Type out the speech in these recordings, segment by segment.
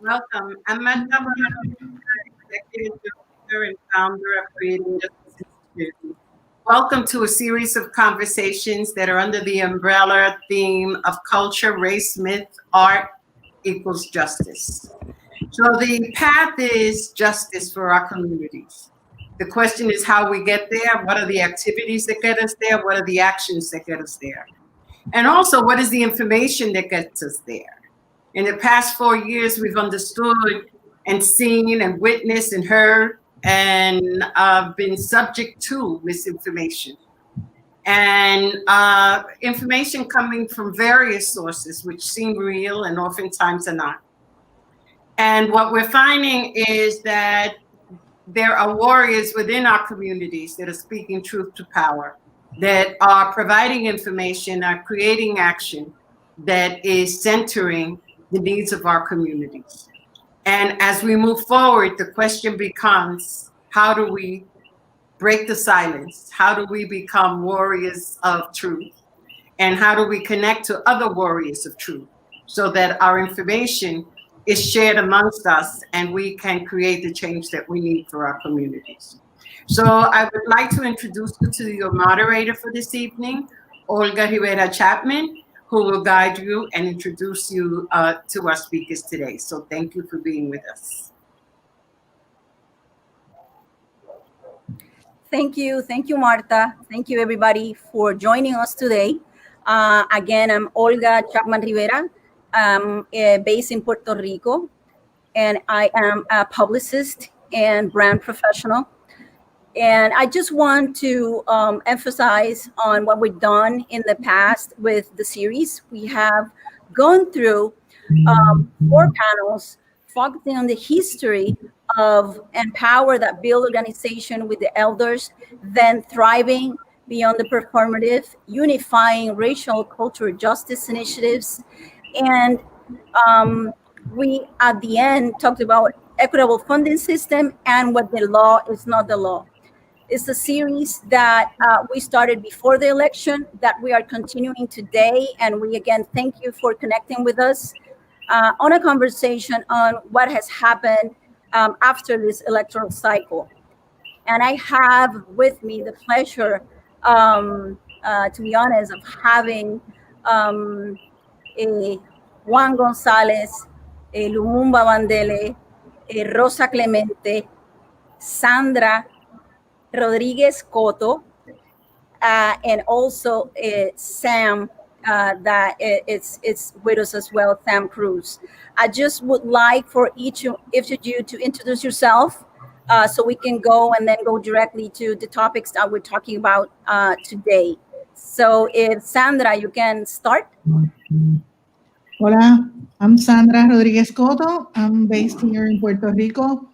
Welcome. I'm Magda Bonanno, Executive Director and founder of Creating Justice Institute. Welcome to a series of conversations that are under the umbrella theme of culture, race, myth, art equals justice. So the path is justice for our communities. The question is how we get there. What are the activities that get us there? What are the actions that get us there? And also, what is the information that gets us there? In the past 4 years, we've understood and seen and witnessed and heard and been subject to misinformation. And information coming from various sources, which seem real and oftentimes are not. And what we're finding is that there are warriors within our communities that are speaking truth to power, that are providing information, are creating action that is centering the needs of our communities. And as we move forward, the question becomes, how do we break the silence? How do we become warriors of truth? And how do we connect to other warriors of truth so that our information is shared amongst us and we can create the change that we need for our communities? So I would like to introduce you to your moderator for this evening, Olga Rivera Chapman, who will guide you and introduce you to our speakers today. So thank you for being with us. Thank you, Marta. Thank you, everybody, for joining us today. Again, I'm Olga Chapman Rivera. I'm based in Puerto Rico, and I am a publicist and brand professional. And I just want to emphasize on what we've done in the past with the series. We have gone through 4 panels focusing on the history of Empower, that build organization with the elders, then Thriving Beyond the Performative, unifying racial cultural justice initiatives. And we, at the end, talked about equitable funding system and what the law is not the law. It's a series that we started before the election that we are continuing today. And we, again, thank you for connecting with us on a conversation on what has happened after this electoral cycle. And I have with me the pleasure, to be honest, of having Juan Gonzalez, Lumumba Bandele, Rosa Clemente, Sandra Rodriguez Cotto, and also Sam, that it's with us as well, Sam Cruz. I just would like for each of you to introduce yourself so we can go and then go directly to the topics that we're talking about today. So if Sandra, you can start. Hola, I'm Sandra Rodriguez Cotto. I'm based here in Puerto Rico.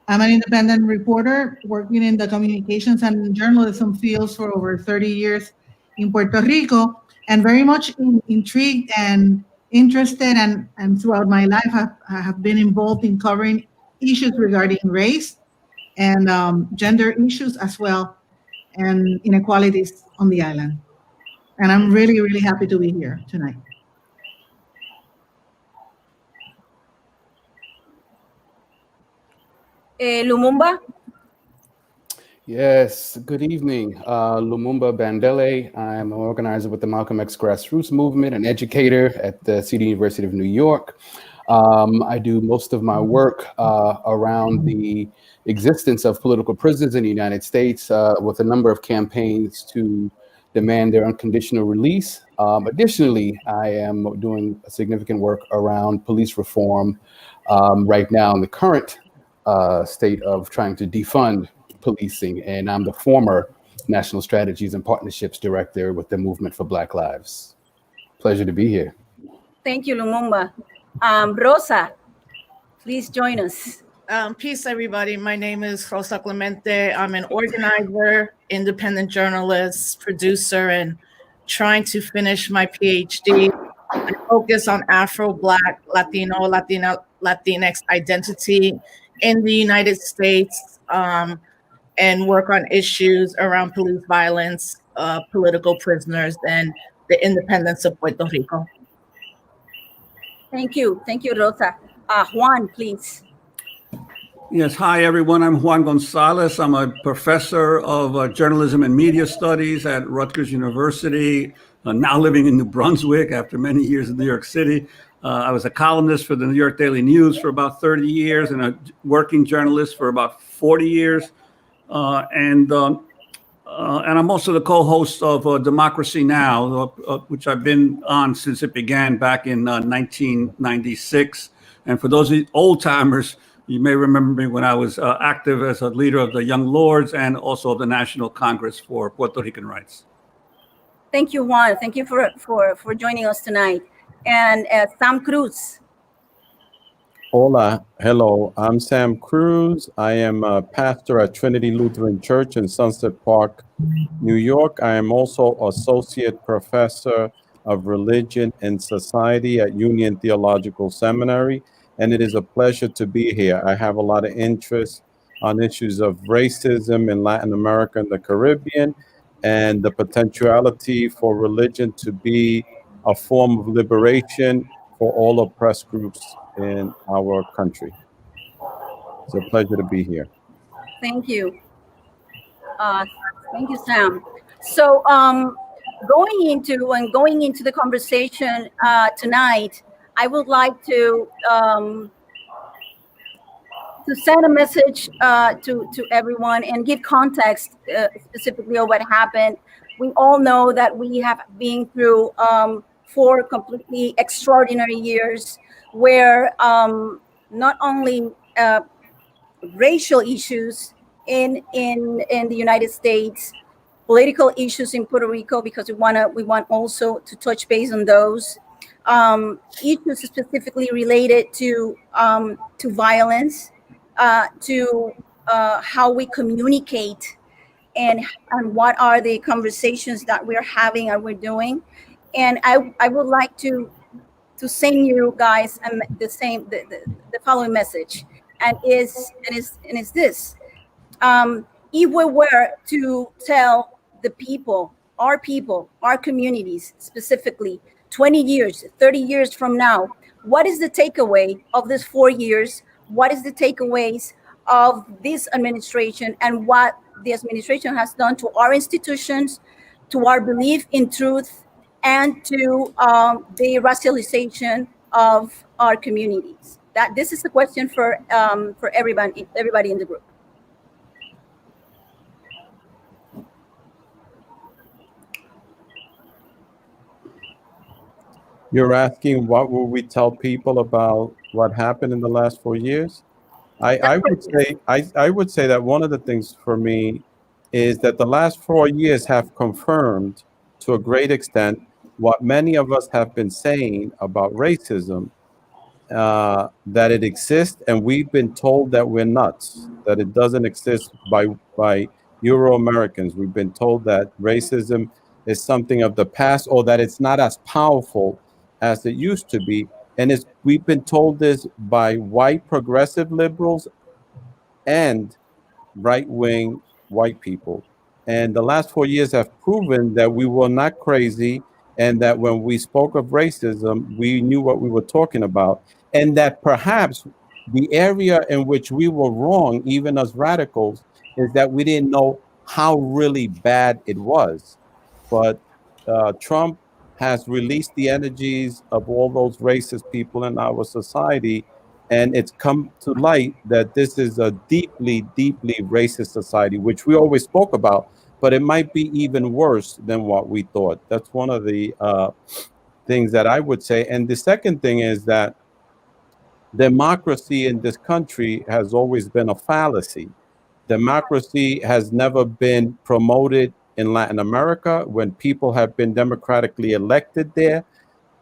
I'm an independent reporter working in the communications and journalism fields for over 30 years in Puerto Rico, and very much intrigued and interested, and throughout my life I have been involved in covering issues regarding race and gender issues as well, and inequalities on the island. And I'm really, really happy to be here tonight. Lumumba? Yes, good evening. Lumumba Bandele. I'm an organizer with the Malcolm X Grassroots Movement, an educator at the City University of New York. I do most of my work around the existence of political prisoners in the United States with a number of campaigns to demand their unconditional release. Additionally, I am doing significant work around police reform right now in the current state of trying to defund policing, and I'm the former National Strategies and Partnerships Director with the Movement for Black Lives. Pleasure to be here. Thank you, Lumumba. Rosa, please join us. Peace, everybody. My name is Rosa Clemente. I'm an organizer, independent journalist, producer, and trying to finish my PhD. I focus on Afro-Black, Latino, Latinx identity in the United States, and work on issues around police violence, political prisoners, and the independence of Puerto Rico. Thank you, Rosa. Juan, please. Yes, hi everyone. I'm Juan Gonzalez. I'm a professor of journalism and media studies at Rutgers University, now living in New Brunswick after many years in New York City. I was a columnist for the New York Daily News for about 30 years and a working journalist for about 40 years. And I'm also the co-host of Democracy Now!, which I've been on since it began back in 1996. And for those old timers, you may remember me when I was active as a leader of the Young Lords and also of the National Congress for Puerto Rican Rights. Thank you, Juan. Thank you for joining us tonight. And Sam Cruz. Hola, hello. I'm Sam Cruz. I am a pastor at Trinity Lutheran Church in Sunset Park, New York. I am also associate professor of religion and society at Union Theological Seminary, and it is a pleasure to be here. I have a lot of interest on issues of racism in Latin America and the Caribbean, and the potentiality for religion to be a form of liberation for all oppressed groups in our country. It's a pleasure to be here. Thank you. Thank you, Sam. So going into the conversation tonight, I would like to send a message to everyone and give context specifically of what happened. We all know that we have been through 4 completely extraordinary years where not only racial issues in the United States, political issues in Puerto Rico, because we want also to touch base on those issues specifically related to violence, to how we communicate, and what are the conversations that we're having and we're doing. And I would like to send you guys the following message, and is this: if we were to tell the people, our communities specifically, 20 years, 30 years from now, what is the takeaway of this 4 years? What is the takeaways of this administration, and what the administration has done to our institutions, to our belief in truth, and to the racialization of our communities? That this is a question for everybody in the group. You're asking what will we tell people about what happened in the last 4 years? I would say that one of the things for me is that the last 4 years have confirmed to a great extent what many of us have been saying about racism, that it exists, and we've been told that we're nuts, that it doesn't exist by Euro-Americans. We've been told that racism is something of the past, or that it's not as powerful as it used to be. And we've been told this by white progressive liberals and right-wing white people. And the last 4 years have proven that we were not crazy, and that when we spoke of racism, we knew what we were talking about. And that perhaps the area in which we were wrong, even as radicals, is that we didn't know how really bad it was. But Trump has released the energies of all those racist people in our society, and it's come to light that this is a deeply, deeply racist society, which we always spoke about, but it might be even worse than what we thought. That's one of the things that I would say. And the second thing is that democracy in this country has always been a fallacy. Democracy has never been promoted in Latin America. When people have been democratically elected there,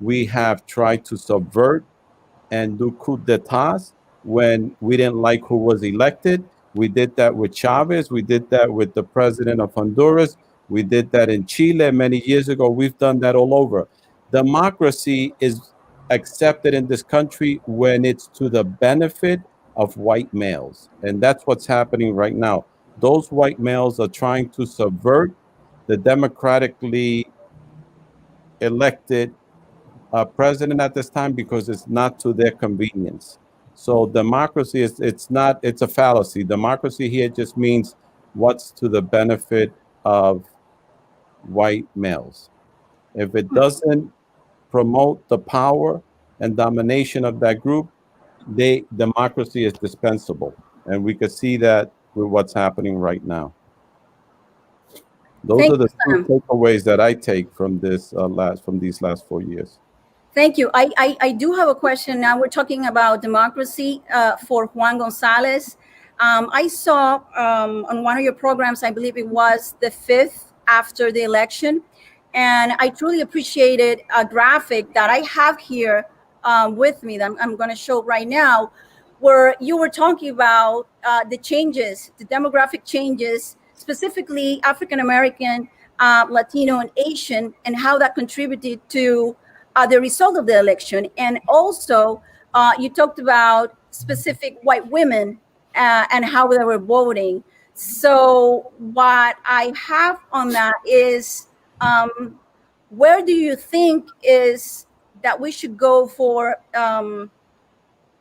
we have tried to subvert and do coup d'etats when we didn't like who was elected. We did that with Chavez. We did that with the president of Honduras. We did that in Chile many years ago. We've done that all over. Democracy is accepted in this country when it's to the benefit of white males. And that's what's happening right now. Those white males are trying to subvert the democratically elected president at this time because it's not to their convenience. So democracy it's a fallacy. Democracy here just means what's to the benefit of white males. If it doesn't promote the power and domination of that group, democracy is dispensable. And we could see that with what's happening right now. Those are the two takeaways that I take from these last 4 years. Thank you. I do have a question now. We're talking about democracy for Juan Gonzalez. I saw on one of your programs, I believe it was the 5th after the election, and I truly appreciated a graphic that I have here with me that I'm going to show right now, where you were talking about the changes, the demographic changes, specifically African-American, Latino, and Asian, and how that contributed to the result of the election. And also, you talked about specific white women and how they were voting. So what I have on that is, where do you think is that we should go for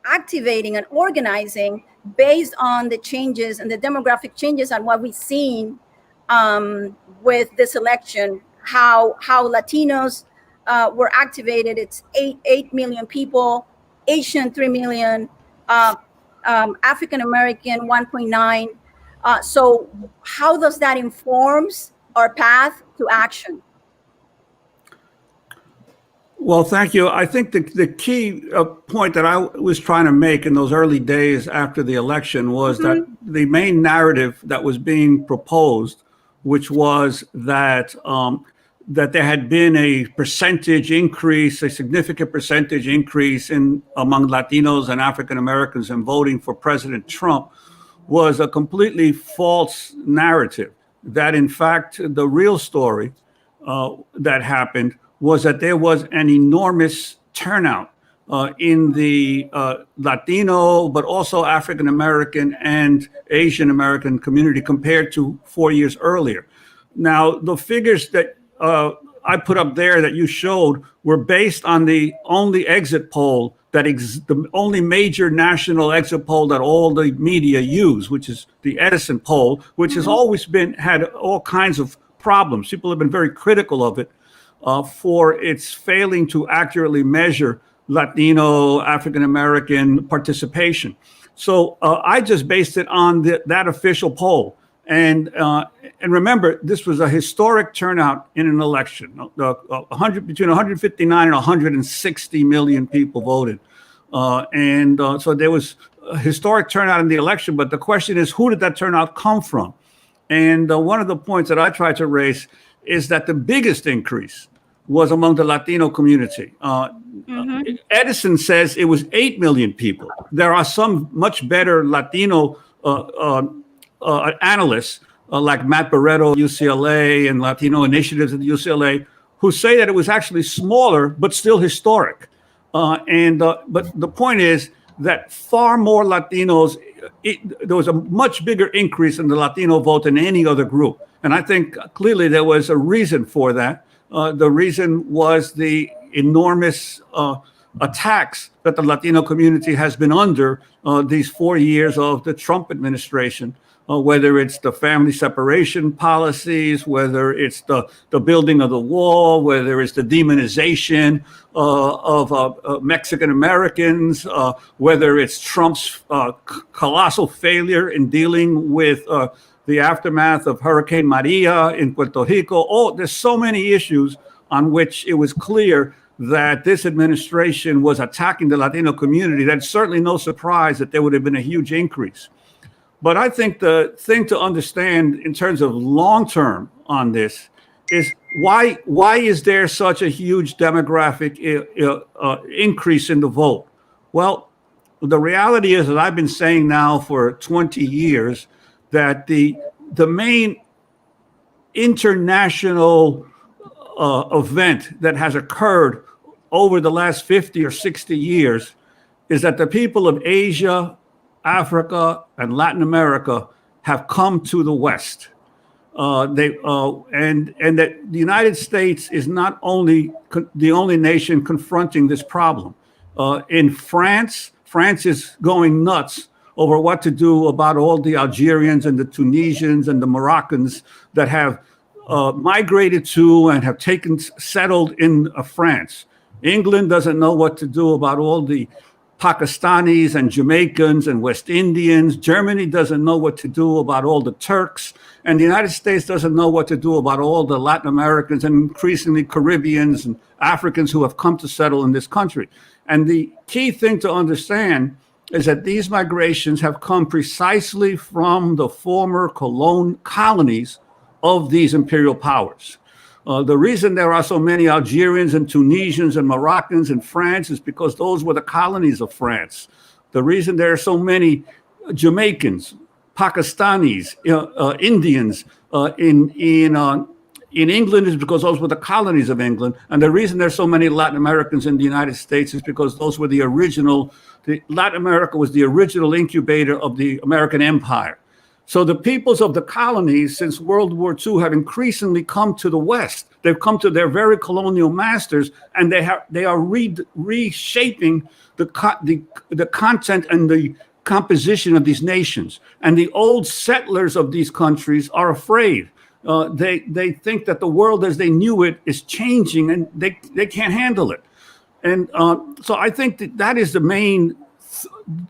activating and organizing based on the changes and the demographic changes and what we've seen with this election, how Latinos were activated? It's 8 million people, Asian 3 million, African American 1.9. So how does that informs our path to action? Well, thank you. I think the key point that I was trying to make in those early days after the election was that the main narrative that was being proposed, which was that that there had been a percentage increase, a significant percentage increase among Latinos and African Americans in voting for President Trump, was a completely false narrative. That in fact, the real story that happened was that there was an enormous turnout in the Latino, but also African American and Asian American community compared to 4 years earlier. Now, the figures that I put up there that you showed were based on the only exit poll the only major national exit poll that all the media use, which is the Edison poll, which has always had all kinds of problems. People have been very critical of it for its failing to accurately measure Latino, African American participation. So I just based it on that official poll. And remember, this was a historic turnout in an election. Between 159 and 160 million people voted. So there was a historic turnout in the election. But the question is, who did that turnout come from? And one of the points that I tried to raise is that the biggest increase was among the Latino community. Edison says it was 8 million people. There are some much better Latino analysts like Matt Barreto, UCLA, and Latino Initiatives at UCLA, who say that it was actually smaller, but still historic. But the point is that far more Latinos, there was a much bigger increase in the Latino vote than any other group. And I think clearly there was a reason for that. The reason was the enormous attacks that the Latino community has been under these 4 years of the Trump administration. Whether it's the family separation policies, whether it's the building of the wall, whether it's the demonization of Mexican Americans, whether it's Trump's colossal failure in dealing with the aftermath of Hurricane Maria in Puerto Rico. There's so many issues on which it was clear that this administration was attacking the Latino community. That's certainly no surprise that there would have been a huge increase. But I think the thing to understand in terms of long-term on this is why is there such a huge demographic increase in the vote? Well, the reality is that I've been saying now for 20 years that the main international event that has occurred over the last 50 or 60 years is that the people of Asia, Africa, and Latin America have come to the West. And that the United States is not only the only nation confronting this problem. In France France is going nuts over what to do about all the Algerians and the Tunisians and the Moroccans that have migrated to and have settled in France. England doesn't know what to do about all the Pakistanis and Jamaicans and West Indians. Germany doesn't know what to do about all the Turks. And the United States doesn't know what to do about all the Latin Americans and increasingly Caribbeans and Africans who have come to settle in this country. And the key thing to understand is that these migrations have come precisely from the former colonies of these imperial powers. The reason there are so many Algerians and Tunisians and Moroccans in France is because those were the colonies of France. The reason there are so many Jamaicans, Pakistanis, Indians in England is because those were the colonies of England. And the reason there's so many Latin Americans in the United States is because those were Latin America was the original incubator of the American Empire. So the peoples of the colonies since World War II have increasingly come to the West. They've come to their very colonial masters, and they are reshaping the content and the composition of these nations. And the old settlers of these countries are afraid. They think that the world as they knew it is changing, and they can't handle it. And so I think that is the main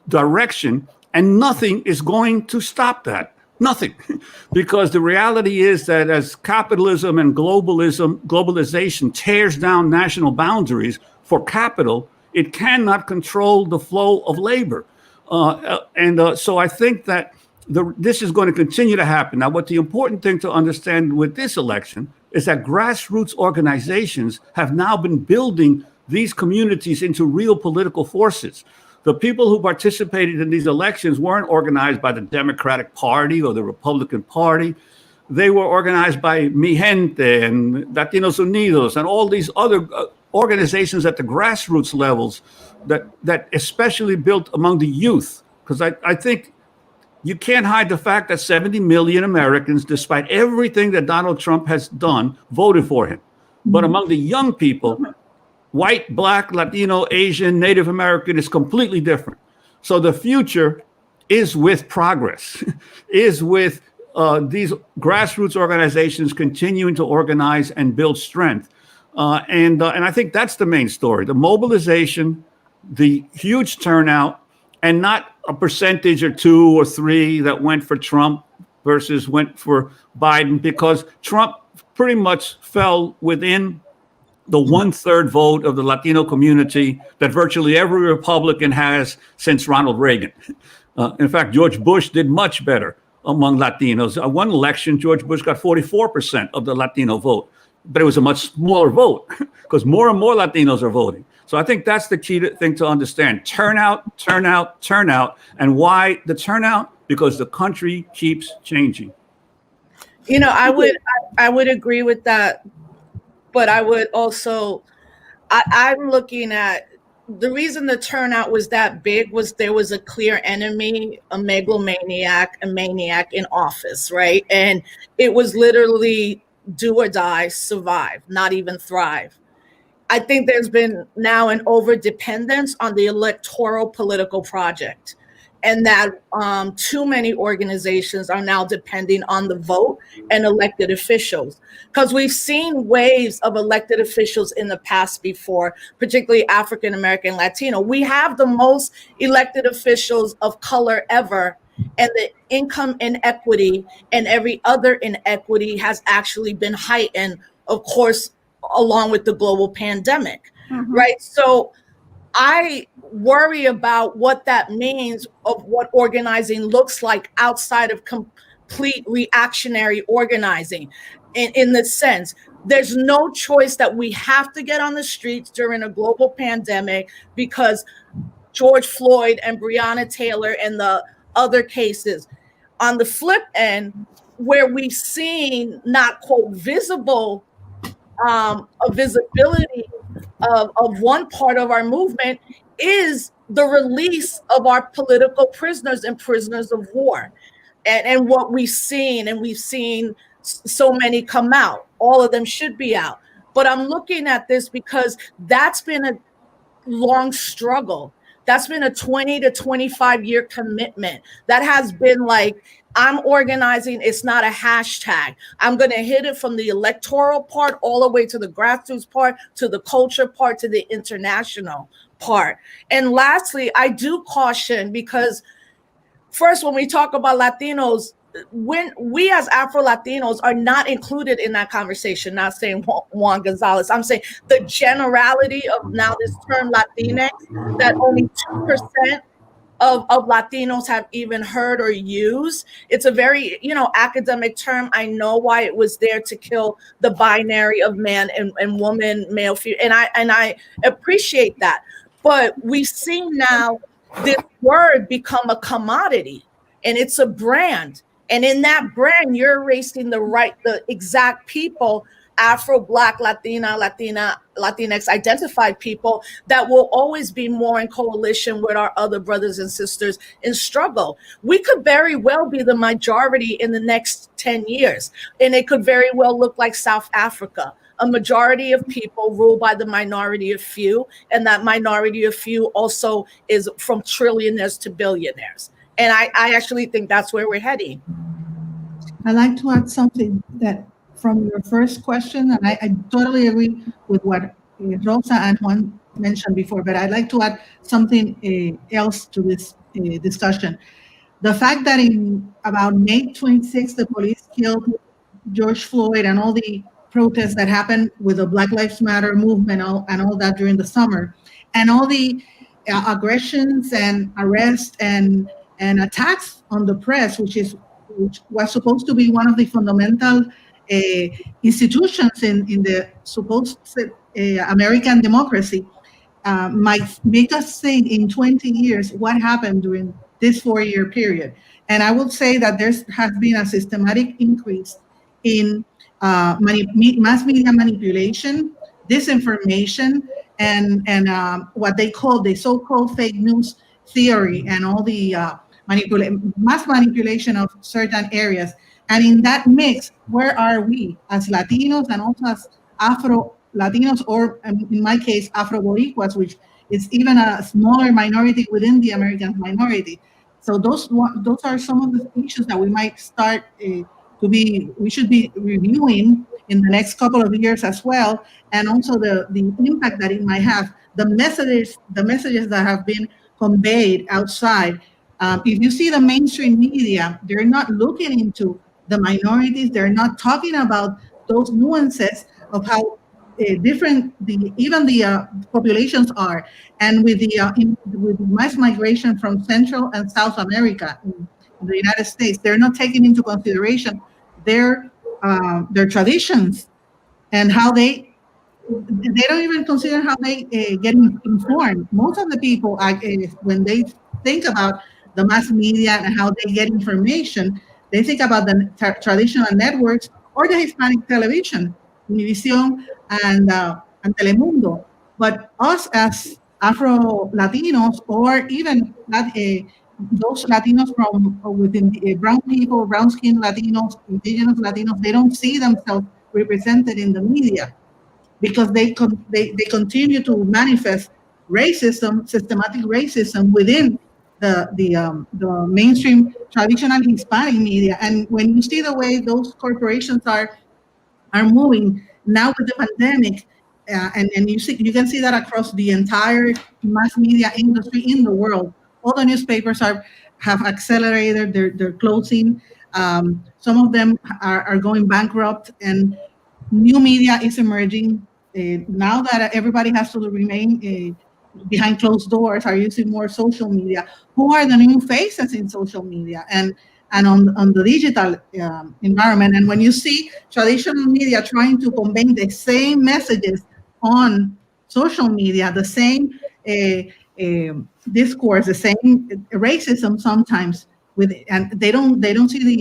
direction. And nothing is going to stop that. Nothing. Because the reality is that as capitalism and globalization tears down national boundaries for capital, it cannot control the flow of labor. So I think that this is going to continue to happen. Now, what the important thing to understand with this election is that grassroots organizations have now been building these communities into real political forces. The people who participated in these elections weren't organized by the Democratic Party or the Republican Party. They were organized by Mi Gente and Latinos Unidos and all these other organizations at the grassroots levels that especially built among the youth. Because I think you can't hide the fact that 70 million Americans, despite everything that Donald Trump has done, voted for him. But among the young people, white, black, Latino, Asian, Native American is completely different. So the future is with progress, is with these grassroots organizations continuing to organize and build strength. And I think that's the main story, the mobilization, the huge turnout, and not a percentage or 2 or 3 that went for Trump versus went for Biden, because Trump pretty much fell within the 1/3 vote of the Latino community that virtually every Republican has since Ronald Reagan. In fact, George Bush did much better among Latinos. One election, George Bush got 44% of the Latino vote, but it was a much smaller vote because more and more Latinos are voting. So I think that's the key thing to understand. Turnout, turnout, turnout. And why the turnout? Because the country keeps changing. You know, I would agree with that. But I would also, I'm looking at the reason the turnout was that big was there was a clear enemy, a megalomaniac, a maniac in office, right? And it was literally do or die, survive, not even thrive. I think there's been now an over dependence on the electoral political project, and that too many organizations are now depending on the vote and elected officials. Because we've seen waves of elected officials in the past before, particularly African American, Latino. We have the most elected officials of color ever, and the income inequity and every other inequity has actually been heightened, of course, along with the global pandemic, right? So I worry about what that means of what organizing looks like outside of complete reactionary organizing. In the sense, there's no choice that we have to get on the streets during a global pandemic because George Floyd and Breonna Taylor and the other cases. On the flip end, where we've seen not quote visible a visibility of one part of our movement is the release of our political prisoners and prisoners of war, and what we've seen, and we've seen so many come out. All of them should be out, but I'm looking at this because that's been a long struggle. That's been a 20 to 25-year commitment. That has been like, I'm organizing. It's not a hashtag. I'm going to hit it from the electoral part all the way to the grassroots part, to the culture part, to the international part. And lastly, I do caution, because first, when we talk about Latinos, when we as Afro-Latinos are not included in that conversation, not saying Juan Gonzalez, I'm saying the generality of now this term Latinx, that only 2% of Latinos have even heard or used. It's a very, academic term. I know why it was there, to kill the binary of man and woman, male, female, and I appreciate that. But we see now this word become a commodity, and it's a brand. And in that brand, you're erasing the exact people, Afro, Black, Latinx identified people, that will always be more in coalition with our other brothers and sisters in struggle. We could very well be the majority in the next 10 years, and it could very well look like South Africa. A majority of people ruled by the minority of few, and that minority of few also is from trillionaires to billionaires. And I actually think that's where we're heading. I'd like to add something that from your first question, and I totally agree with what Rosa and Juan mentioned before, but I'd like to add something else to this discussion. The fact that in about May 26th, the police killed George Floyd and all the protests that happened with the Black Lives Matter movement and all that during the summer, and all the aggressions and arrests and attacks on the press, which was supposed to be one of the fundamental institutions in the supposed American democracy, might make us think in 20 years what happened during this 4-year period. And I would say that there has been a systematic increase in mass media manipulation, disinformation, and what they call the so-called fake news theory, and all the mass manipulation of certain areas. And in that mix, where are we as Latinos, and also as Afro-Latinos, or in my case, Afro-Boricuas, which is even a smaller minority within the American minority. So those are some of the issues that we might start we should be reviewing in the next couple of years as well, and also the impact that it might have, the messages that have been conveyed outside. If you see the mainstream media, they're not looking into the minorities. They're not talking about those nuances of how different even the populations are. And with with mass migration from Central and South America in the United States, they're not taking into consideration their traditions and how they don't even consider how they get informed. Most of the people, when they think about the mass media and how they get information, they think about the traditional networks or the Hispanic television, Univision and Telemundo. But us as Afro-Latinos, or even those Latinos from within the brown people, brown-skinned Latinos, indigenous Latinos, they don't see themselves represented in the media, because they continue to manifest racism, systematic racism within the mainstream traditional Hispanic media. And when you see the way those corporations are moving now with the pandemic, and you can see that across the entire mass media industry in the world. All the newspapers have accelerated their closing. Some of them are going bankrupt, and new media is emerging now that everybody has to remain behind closed doors, are using more social media. Who are the new faces in social media and on the digital environment? And when you see traditional media trying to convey the same messages on social media, the same discourse, the same racism sometimes, and they don't see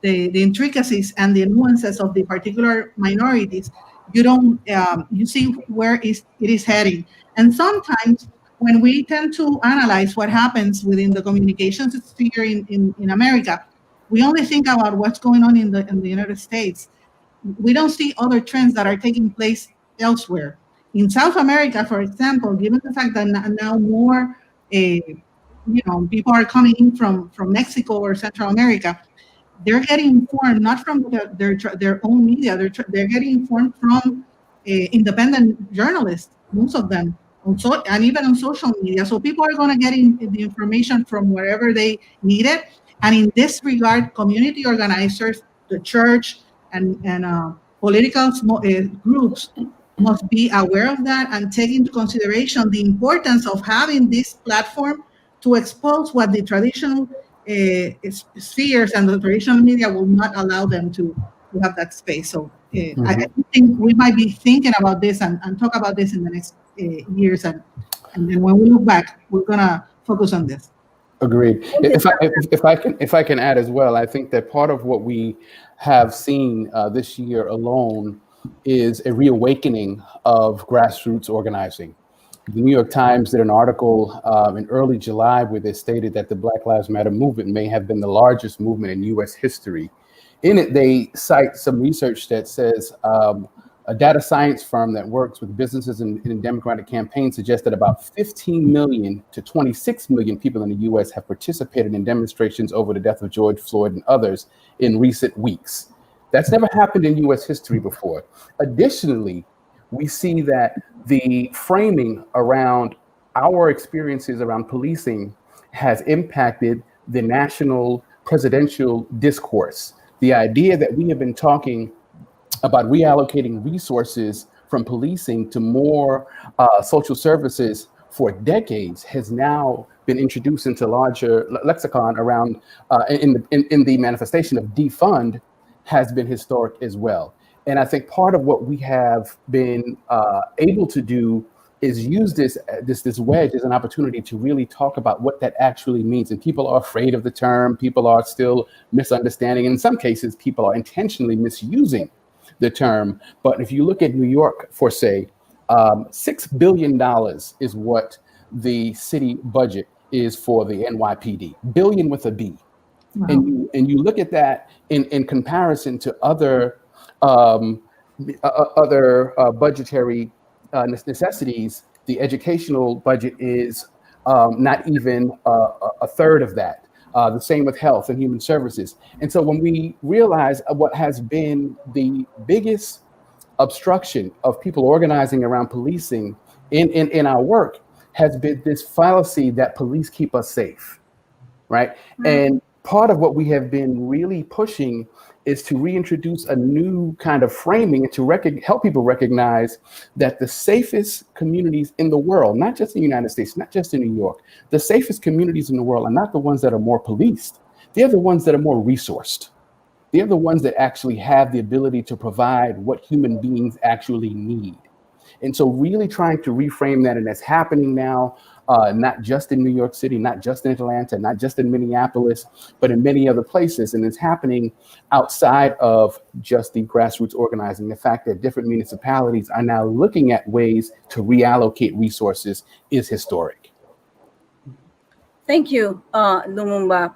the intricacies and the nuances of the particular minorities, you see where it is heading. And sometimes when we tend to analyze what happens within the communications sphere in America, we only think about what's going on in the United States. We don't see other trends that are taking place elsewhere. In South America, for example, given the fact that now more people are coming in from Mexico or Central America, they're getting informed not from their own media. They're getting informed from independent journalists, most of them, and even on social media. So people are going to get the information from wherever they need it. And in this regard, community organizers, the church, and political groups must be aware of that and take into consideration the importance of having this platform to expose what the traditional spheres and the traditional media will not allow them to have that space. So I think we might be thinking about this and talk about this in the next years. And then when we look back, we're going to focus on this. Agreed. If I can add as well, I think that part of what we have seen this year alone is a reawakening of grassroots organizing. The New York Times did an article in early July where they stated that the Black Lives Matter movement may have been the largest movement in U.S. history. In it, they cite some research that says a data science firm that works with businesses in Democratic campaigns suggests that about 15 million to 26 million people in the U.S. have participated in demonstrations over the death of George Floyd and others in recent weeks. That's never happened in U.S. history before. Additionally, we see that the framing around our experiences around policing has impacted the national presidential discourse. The idea that we have been talking about reallocating resources from policing to more social services for decades has now been introduced into larger lexicon around in the manifestation of defund has been historic as well. And I think part of what we have been able to do is use this wedge as an opportunity to really talk about what that actually means. And people are afraid of the term. People are still misunderstanding. In some cases, people are intentionally misusing the term. But if you look at New York, for say, $6 billion is what the city budget is for the NYPD, billion with a B. Wow. And you look at that in comparison to other budgetary necessities. The educational budget is not even a third of that. The same with health and human services. And so when we realize what has been the biggest obstruction of people organizing around policing in our work has been this fallacy that police keep us safe, right? Mm-hmm. And part of what we have been really pushing is to reintroduce a new kind of framing and to help people recognize that the safest communities in the world, not just in the United States, not just in New York, the safest communities in the world are not the ones that are more policed. They're the ones that are more resourced. They're the ones that actually have the ability to provide what human beings actually need. And so really trying to reframe that, and that's happening now, not just in New York City, not just in Atlanta, not just in Minneapolis, but in many other places. And it's happening outside of just the grassroots organizing. The fact that different municipalities are now looking at ways to reallocate resources is historic. Thank you, Lumumba.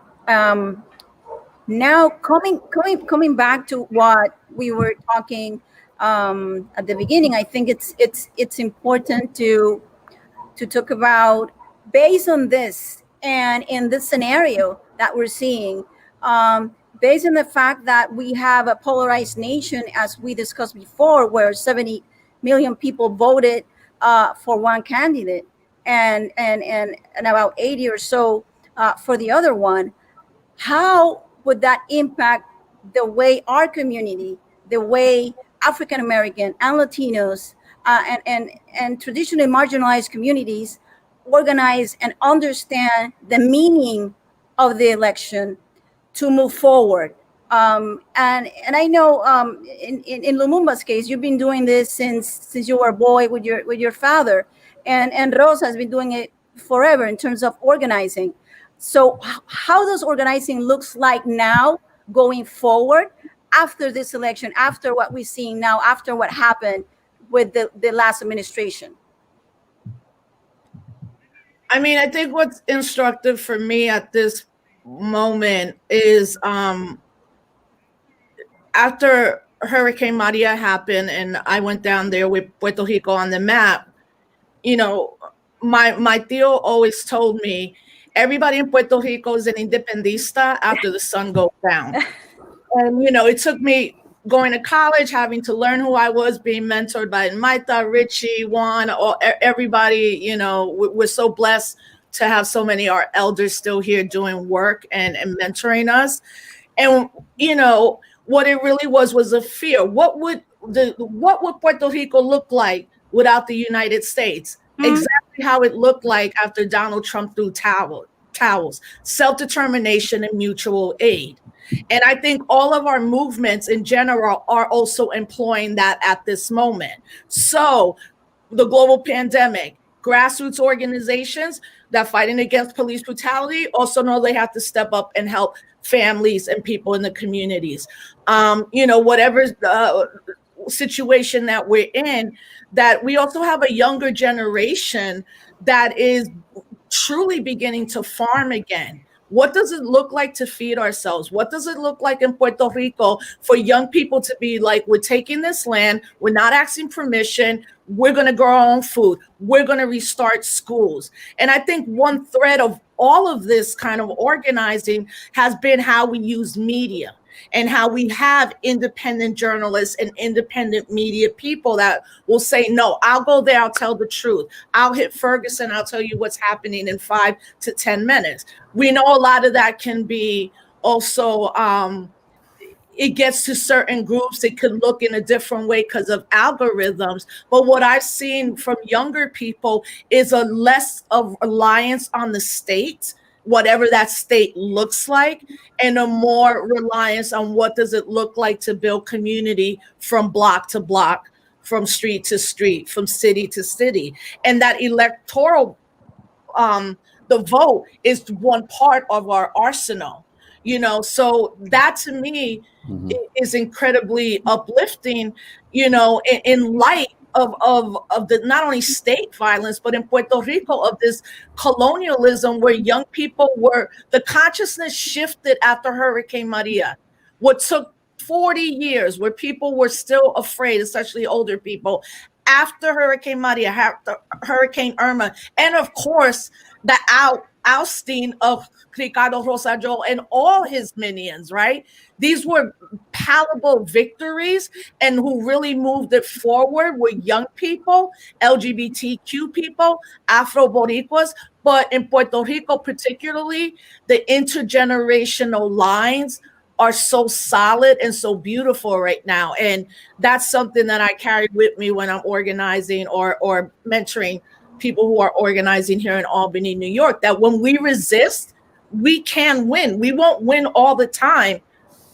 Now coming back to what we were talking at the beginning, I think it's important to talk about, based on this and in this scenario that we're seeing, based on the fact that we have a polarized nation, as we discussed before, where 70 million people voted for one candidate and about 80 or so for the other one. How would that impact the way our community, the way African American and Latinos and traditionally marginalized communities organize and understand the meaning of the election to move forward? And I know in Lumumba's case, you've been doing this since you were a boy with your father, and Rose has been doing it forever in terms of organizing. So how does organizing looks like now going forward after this election, after what we're seeing now, after what happened with the last administration? I mean, I think what's instructive for me at this moment is after Hurricane Maria happened and I went down there with Puerto Rico on the map, you know, my tío always told me, everybody in Puerto Rico is an independista after the sun goes down. And, you know, it took me going to college, having to learn who I was, being mentored by Maita, Richie, Juan, everybody. You know, we're so blessed to have so many of our elders still here doing work and mentoring us. And, you know, what it really was a fear. What would Puerto Rico look like without the United States? Exactly how it looked like after Donald Trump threw towels, self-determination and mutual aid. And I think all of our movements in general are also employing that at this moment. So the global pandemic, grassroots organizations that fighting against police brutality also know they have to step up and help families and people in the communities. You know, whatever situation that we're in, that we also have a younger generation that is truly beginning to farm again. What does it look like to feed ourselves? What does it look like in Puerto Rico for young people to be like, we're taking this land, we're not asking permission, we're going to grow our own food, we're going to restart schools. And I think one thread of all of this kind of organizing has been how we use media and how we have independent journalists and independent media people that will say, no, I'll go there, I'll tell the truth. I'll hit Ferguson, I'll tell you what's happening in 5 to 10 minutes. We know a lot of that can be also, it gets to certain groups, it could look in a different way because of algorithms. But what I've seen from younger people is a less of reliance on the state, whatever that state looks like, and a more reliance on what does it look like to build community from block to block, from street to street, from city to city. And that electoral, the vote is one part of our arsenal, you know. So that to me is incredibly uplifting, you know, in light of the not only state violence, but in Puerto Rico of this colonialism where young people were, the consciousness shifted after Hurricane Maria. What took 40 years, where people were still afraid, especially older people, after Hurricane Maria, after Hurricane Irma, and of course, the ousting of Ricardo Rosselló and all his minions, right? These were palatable victories, and who really moved it forward were young people, LGBTQ people, Afro-Boricuas, but in Puerto Rico particularly, the intergenerational lines are so solid and so beautiful right now. And that's something that I carry with me when I'm organizing or mentoring people who are organizing here in Albany, New York, that when we resist, we can win. We won't win all the time,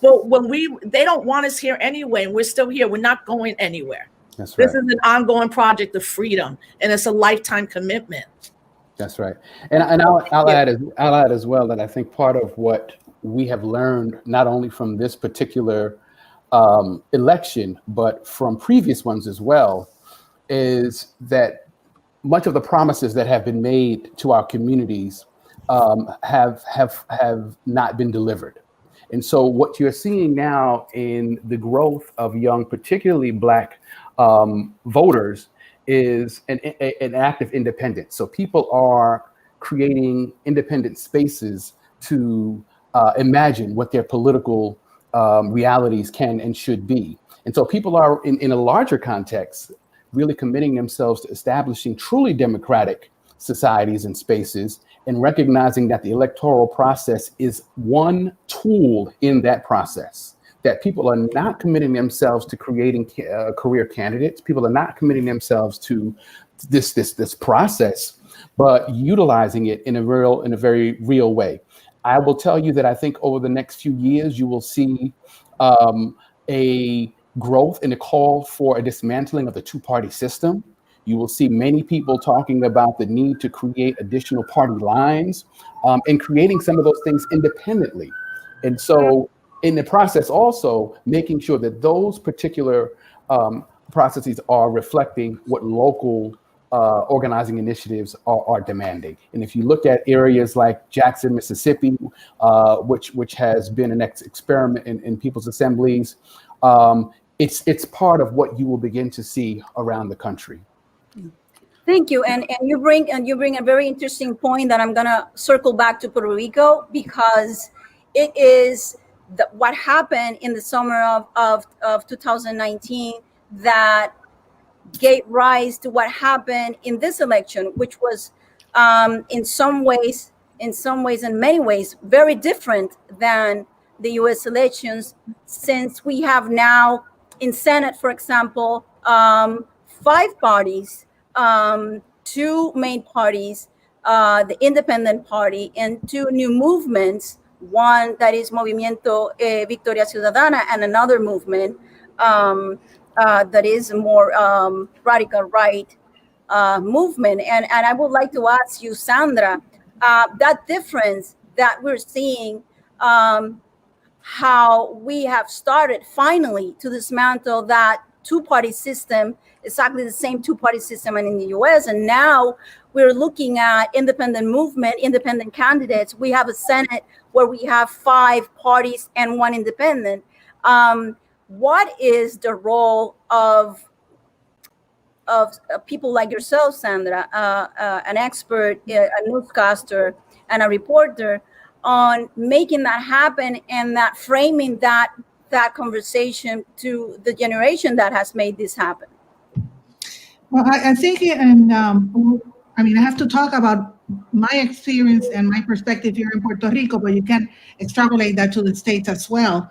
but when they don't want us here anyway, and we're still here, we're not going anywhere. That's right. This is an ongoing project of freedom, and it's a lifetime commitment. That's right. And I'll add as well that I think part of what we have learned, not only from this particular election, but from previous ones as well, is that much of the promises that have been made to our communities have not been delivered. And so what you're seeing now in the growth of young, particularly Black voters, is an act of independence. So people are creating independent spaces to imagine what their political realities can and should be. And so people are, in a larger context, really committing themselves to establishing truly democratic societies and spaces, and recognizing that the electoral process is one tool in that process, that people are not committing themselves to creating career candidates. People are not committing themselves to this process, but utilizing it in a very real way. I will tell you that I think over the next few years, you will see a growth and a call for a dismantling of the two-party system. You will see many people talking about the need to create additional party lines and creating some of those things independently. And so in the process also making sure that those particular processes are reflecting what local organizing initiatives are demanding. And if you look at areas like Jackson, Mississippi, which has been an experiment in people's assemblies, it's part of what you will begin to see around the country. Thank you, and you bring a very interesting point that I'm gonna circle back to Puerto Rico, because it is what happened in the summer of 2019 that gave rise to what happened in this election, which was in some ways, in many ways, very different than the U.S. elections, since we have now in Senate, for example, 5 parties, 2 main parties, the Independent Party, and 2 new movements. One that is Movimiento Victoria Ciudadana, and another movement that is more radical right movement. And I would like to ask you, Sandra, that difference that we're seeing, how we have started finally to dismantle that 2-party system, exactly the same 2-party system in the US. And now we're looking at independent movement, independent candidates. We have a Senate where we have 5 parties and 1 independent. What is the role of people like yourself, Sandra, an expert, a newscaster, and a reporter, on making that happen and that framing that conversation to the generation that has made this happen? Well, I think, and I mean, I have to talk about my experience and my perspective here in Puerto Rico, but you can extrapolate that to the States as well.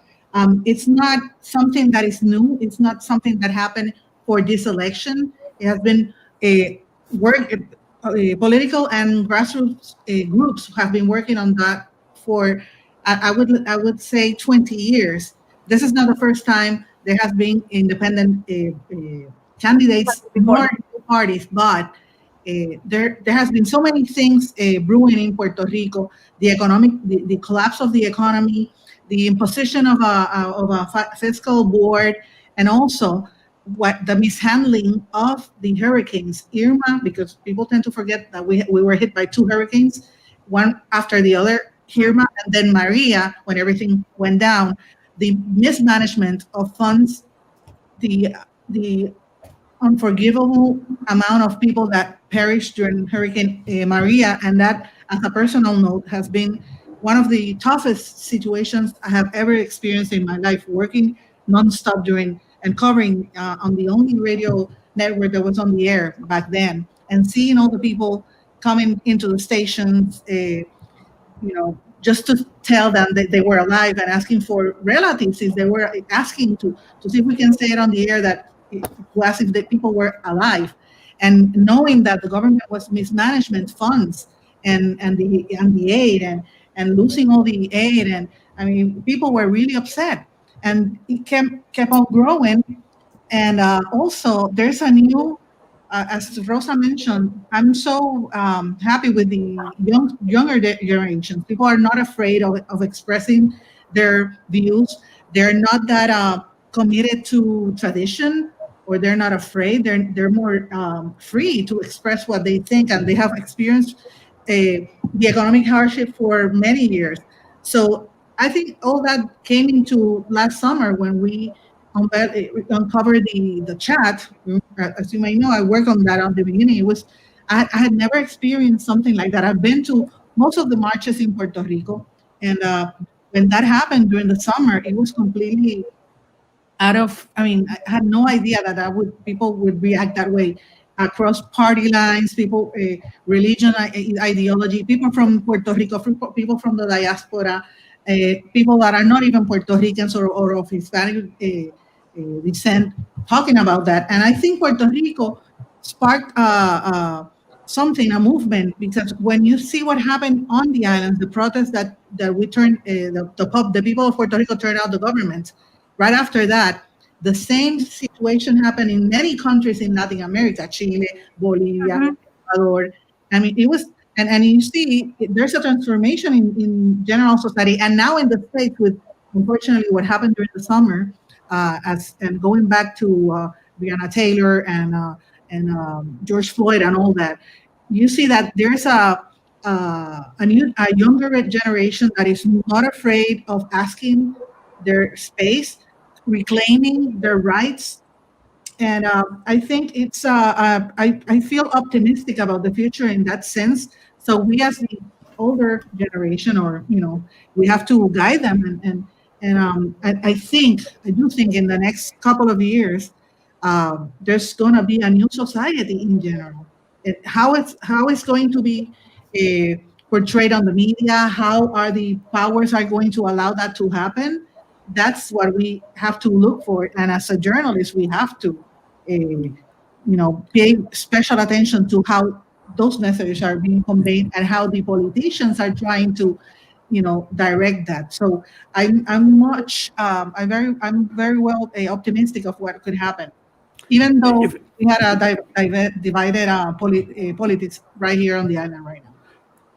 It's not something that is new. It's not something that happened for this election. It has been a work, political and grassroots groups have been working on that for, I would say, 20 years. This is not the first time there has been independent candidates, more parties, but there has been so many things brewing in Puerto Rico: the economic, the collapse of the economy, the imposition of a fiscal board, and also what the mishandling of the hurricanes. Irma, because people tend to forget that we were hit by 2 hurricanes, one after the other, Irma and then Maria, when everything went down. The mismanagement of funds, the unforgivable amount of people that perished during Hurricane Maria, and that, as a personal note, has been one of the toughest situations I have ever experienced in my life, working nonstop during and covering on the only radio network that was on the air back then, and seeing all the people coming into the stations, just to tell them that they were alive, and asking for relatives if they were, asking to see if we can say it on the air, that to ask if the people were alive, and knowing that the government was mismanagement funds and the aid, and losing all the aid. And I mean, people were really upset, and it kept on growing. And also there's a new, as Rosa mentioned, I'm so happy with the younger generations. People are not afraid of expressing their views. They're not that committed to tradition, or they're not afraid. They're more free to express what they think, and they have experienced the economic hardship for many years. So I think all that came into last summer when we uncovered the chat. As you may know, I worked on that on the beginning. It was, I had never experienced something like that. I've been to most of the marches in Puerto Rico, and when that happened during the summer, it was completely out of, I mean, I had no idea that people would react that way across party lines, people, religion, ideology, people from Puerto Rico, people from the diaspora, people that are not even Puerto Ricans or of Hispanic descent, talking about that. And I think Puerto Rico sparked something, a movement, because when you see what happened on the island, the protests that we turned, the people of Puerto Rico turned out the government. Right after that, the same situation happened in many countries in Latin America: Chile, Bolivia, Ecuador. I mean, it was, and you see, there's a transformation in general society. And now in the States, with unfortunately what happened during the summer, and going back to Breonna Taylor and George Floyd and all that, you see that there's a younger generation that is not afraid of asking their space, reclaiming their rights, And I think it's, I feel optimistic about the future in that sense. So we as the older generation, or, we have to guide them. I do think in the next couple of years, there's going to be a new society in general. How it's going to be portrayed on the media, how are the powers are going to allow that to happen. That's what we have to look for. And as a journalist, we have to, pay special attention to how those messages are being conveyed and how the politicians are trying to, direct that. So I'm very well optimistic of what could happen, even though we had a divided politics right here on the island right now.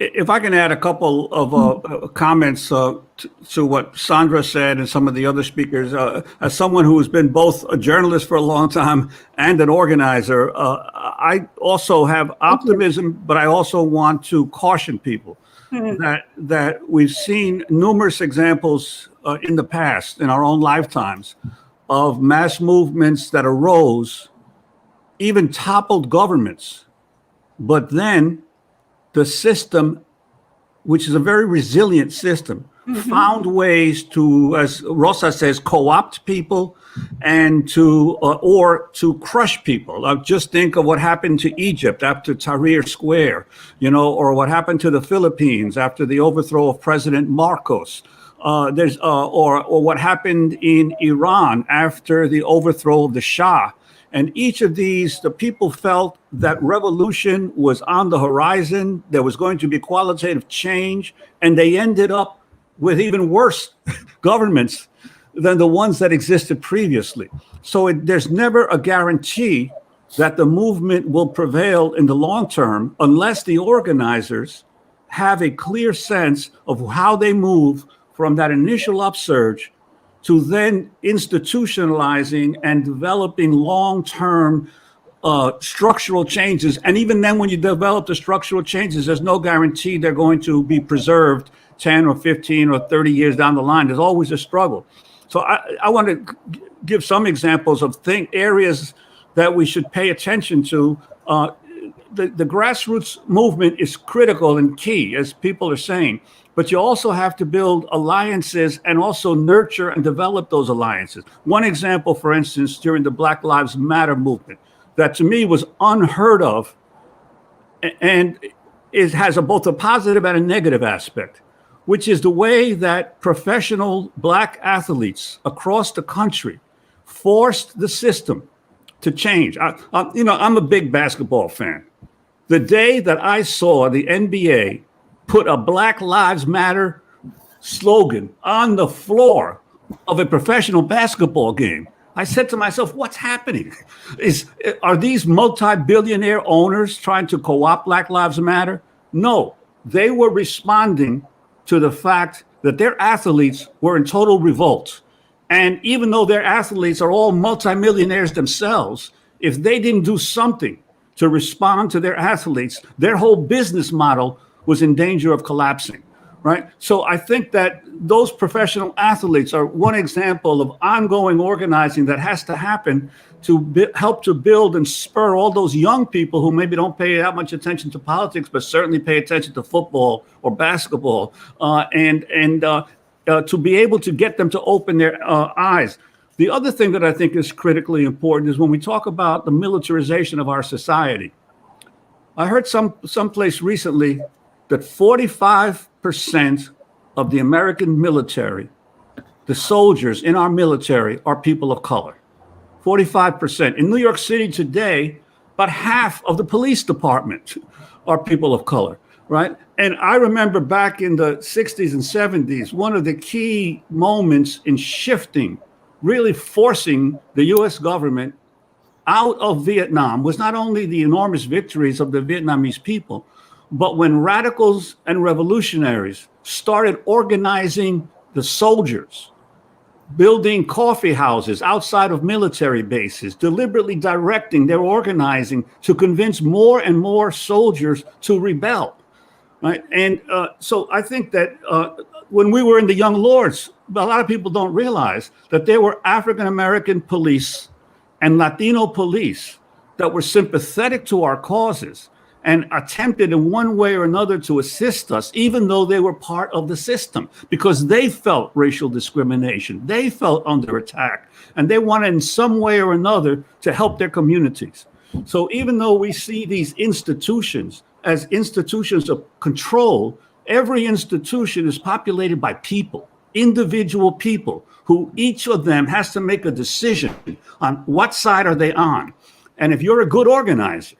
If I can add a couple of comments to what Sandra said and some of the other speakers, as someone who has been both a journalist for a long time and an organizer, I also have optimism, but I also want to caution people that we've seen numerous examples in the past, in our own lifetimes, of mass movements that arose, even toppled governments, but then the system, which is a very resilient system, found ways to, as Rosa says, co-opt people and or to crush people. Just think of what happened to Egypt after Tahrir Square, or what happened to the Philippines after the overthrow of President Marcos. Or what happened in Iran after the overthrow of the Shah. And each of these, the people felt that revolution was on the horizon. There was going to be qualitative change, and they ended up with even worse governments than the ones that existed previously. So there's never a guarantee that the movement will prevail in the long term unless the organizers have a clear sense of how they move from that initial upsurge to then institutionalizing and developing long-term structural changes. And even then, when you develop the structural changes, there's no guarantee they're going to be preserved 10 or 15 or 30 years down the line. There's always a struggle. So I want to give some examples of areas that we should pay attention to. The grassroots movement is critical and key, as people are saying. But you also have to build alliances and also nurture and develop those alliances. One example, for instance, during the Black Lives Matter movement, that to me was unheard of, and it has both a positive and a negative aspect, which is the way that professional Black athletes across the country forced the system to change. I'm a big basketball fan. The day that I saw the NBA put a Black Lives Matter slogan on the floor of a professional basketball game, I said to myself, what's happening? Are these multi-billionaire owners trying to co-opt Black Lives Matter? No, they were responding to the fact that their athletes were in total revolt. And even though their athletes are all multimillionaires themselves, if they didn't do something to respond to their athletes, their whole business model was in danger of collapsing, right? So I think that those professional athletes are one example of ongoing organizing that has to happen to help to build and spur all those young people who maybe don't pay that much attention to politics, but certainly pay attention to football or basketball, and to be able to get them to open their eyes. The other thing that I think is critically important is when we talk about the militarization of our society. I heard someplace recently that 45% of the American military, the soldiers in our military, are people of color. 45%. In New York City today, about half of the police department are people of color, right? And I remember back in the 60s and 70s, one of the key moments in shifting, really forcing the US government out of Vietnam was not only the enormous victories of the Vietnamese people, but when radicals and revolutionaries started organizing the soldiers, building coffee houses outside of military bases, deliberately directing their organizing to convince more and more soldiers to rebel, right? And so I think that when we were in the Young Lords, a lot of people don't realize that there were African-American police and Latino police that were sympathetic to our causes and attempted in one way or another to assist us, even though they were part of the system, because they felt racial discrimination, they felt under attack, and they wanted in some way or another to help their communities. So even though we see these institutions as institutions of control, every institution is populated by people, individual people, who each of them has to make a decision on what side are they on. And if you're a good organizer,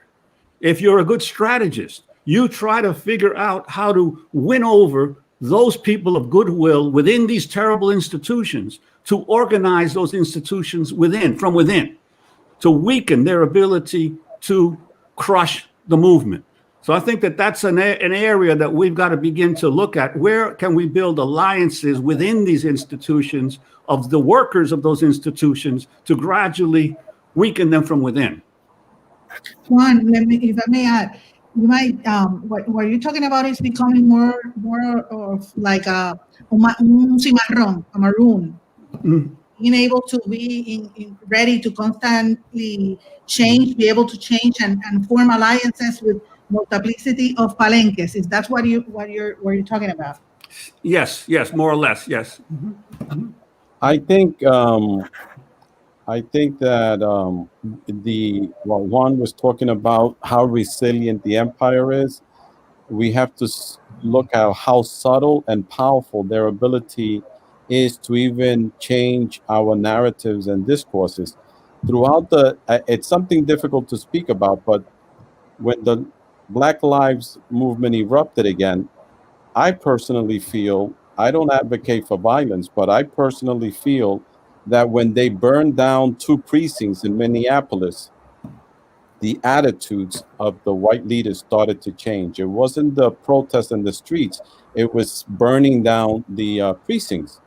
if you're a good strategist, you try to figure out how to win over those people of goodwill within these terrible institutions to organize those institutions from within, to weaken their ability to crush the movement. So I think that that's an area that we've got to begin to look at. Where can we build alliances within these institutions of the workers of those institutions to gradually weaken them from within? Juan, if I may add, you might what you're talking about is becoming more of like a cimarrón, a maroon. Mm. Being able to be ready to constantly change, be able to change and form alliances with multiplicity of palenques. Is that what you're talking about? Yes, more or less, yes. I think that Juan was talking about how resilient the empire is. We have to look at how subtle and powerful their ability is to even change our narratives and discourses throughout it's something difficult to speak about, but when the Black Lives Movement erupted again, I personally feel, I don't advocate for violence, but I personally feel that when they burned down 2 precincts in Minneapolis, the attitudes of the white leaders started to change. It wasn't the protests in the streets, it was burning down the precincts.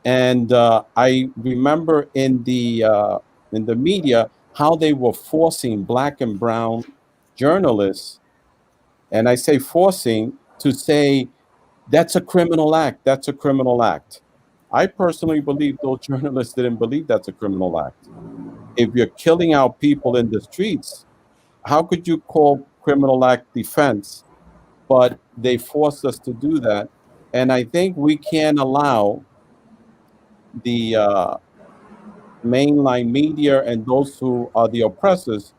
And I remember in the media how they were forcing Black and brown journalists, and I say forcing, to say, that's a criminal act, that's a criminal act. I personally believe those journalists didn't believe that's a criminal act. If you're killing out people in the streets, how could you call criminal act defense? But they forced us to do that. And I think we can't allow the mainline media and those who are the oppressors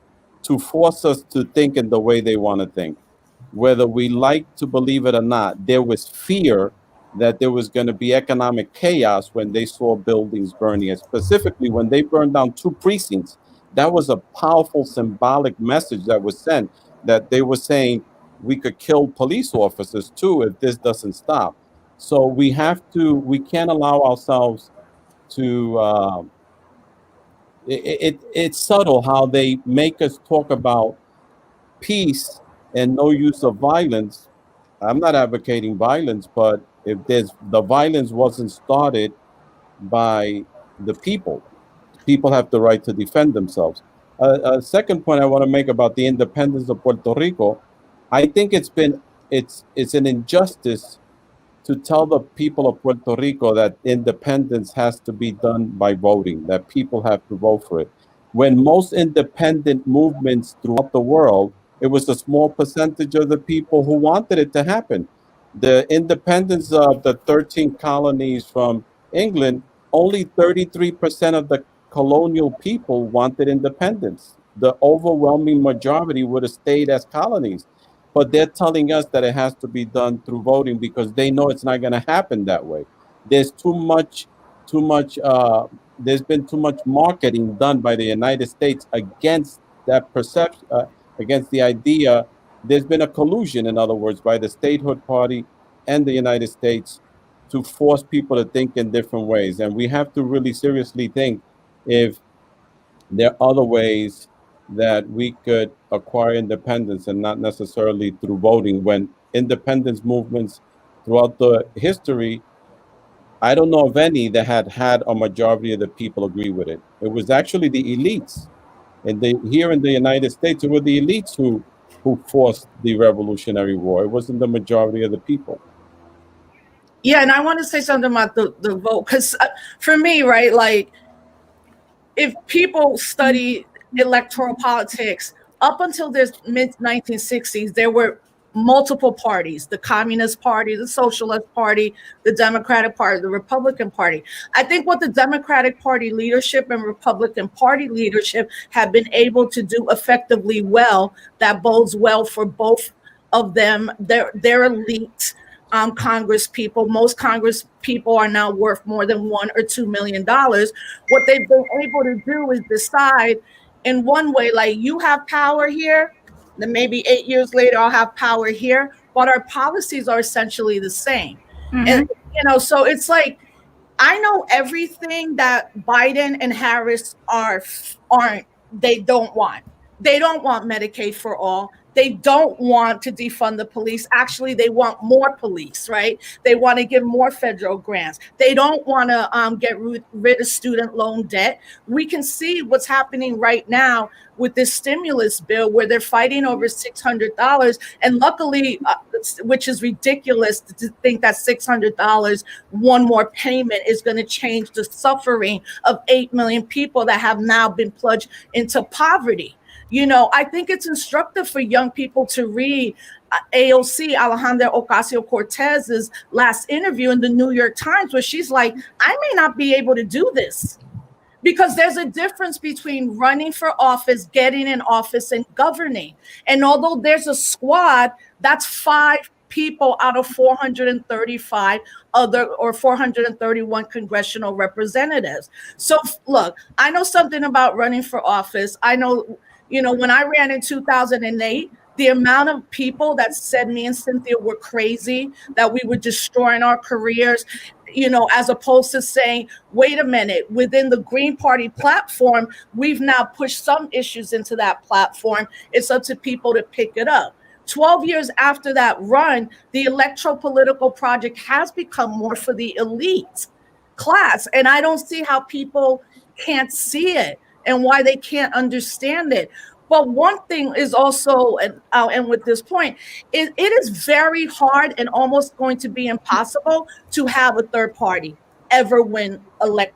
to force us to think in the way they want to think. Whether we like to believe it or not, there was fear that there was going to be economic chaos when they saw buildings burning, and specifically when they burned down 2 precincts. That was a powerful symbolic message that was sent, that they were saying we could kill police officers too if this doesn't stop. So we can't allow ourselves to, it's subtle how they make us talk about peace and no use of violence. I'm not advocating violence, but if the violence wasn't started by the people have the right to defend themselves. A second point I want to make about the independence of Puerto Rico, I think it's an injustice to tell the people of Puerto Rico that independence has to be done by voting, that people have to vote for it. When most independent movements throughout the world, it was a small percentage of the people who wanted it to happen. The independence of the 13 colonies from England, only 33% of the colonial people wanted independence. The overwhelming majority would have stayed as colonies. But they're telling us that it has to be done through voting because they know it's not going to happen that way. There's there's been too much marketing done by the United States against that perception, against the idea. There's been a collusion, in other words, by the statehood party and the United States to force people to think in different ways. And we have to really seriously think if there are other ways that we could acquire independence and not necessarily through voting. When independence movements throughout the history, I don't know of any that had a majority of the people agree with it. It was actually the elites. And here in the United States, it were the elites who forced the Revolutionary War. It wasn't the majority of the people. Yeah, and I want to say something about the vote, because for me, right, like, if people study electoral politics, up until the mid 1960s, there were multiple parties: the Communist Party, the Socialist Party, the Democratic Party, the Republican Party. I think what the Democratic Party leadership and Republican Party leadership have been able to do effectively well, that bodes well for both of them. They're elite Congress people. Most Congress people are now worth more than $1 or $2 million. What they've been able to do is decide in one way, like, you have power here, then maybe 8 years later I'll have power here, but our policies are essentially the same. And so it's like, I know everything that Biden and Harris aren't. They don't want. They don't want Medicaid for all. They don't want to defund the police. Actually, they want more police, right? They want to give more federal grants. They don't want to get rid of student loan debt. We can see what's happening right now with this stimulus bill, where they're fighting over $600. And luckily, which is ridiculous to think that $600, one more payment, is going to change the suffering of 8 million people that have now been plunged into poverty. I think it's instructive for young people to read AOC, Alejandra Ocasio-Cortez's last interview in the New York Times, where she's like, I may not be able to do this. Because there's a difference between running for office, getting in office, and governing. And although there's a squad, that's 5 people out of 435 or 431 congressional representatives. So look, I know something about running for office. I know, when I ran in 2008, the amount of people that said me and Cynthia were crazy, that we were destroying our careers, as opposed to saying, wait a minute, within the Green Party platform, we've now pushed some issues into that platform. It's up to people to pick it up. 12 years after that run, the electoral political project has become more for the elite class. And I don't see how people can't see it and why they can't understand it. But one thing is also, and I'll end with this point, it is very hard and almost going to be impossible to have a third party ever win or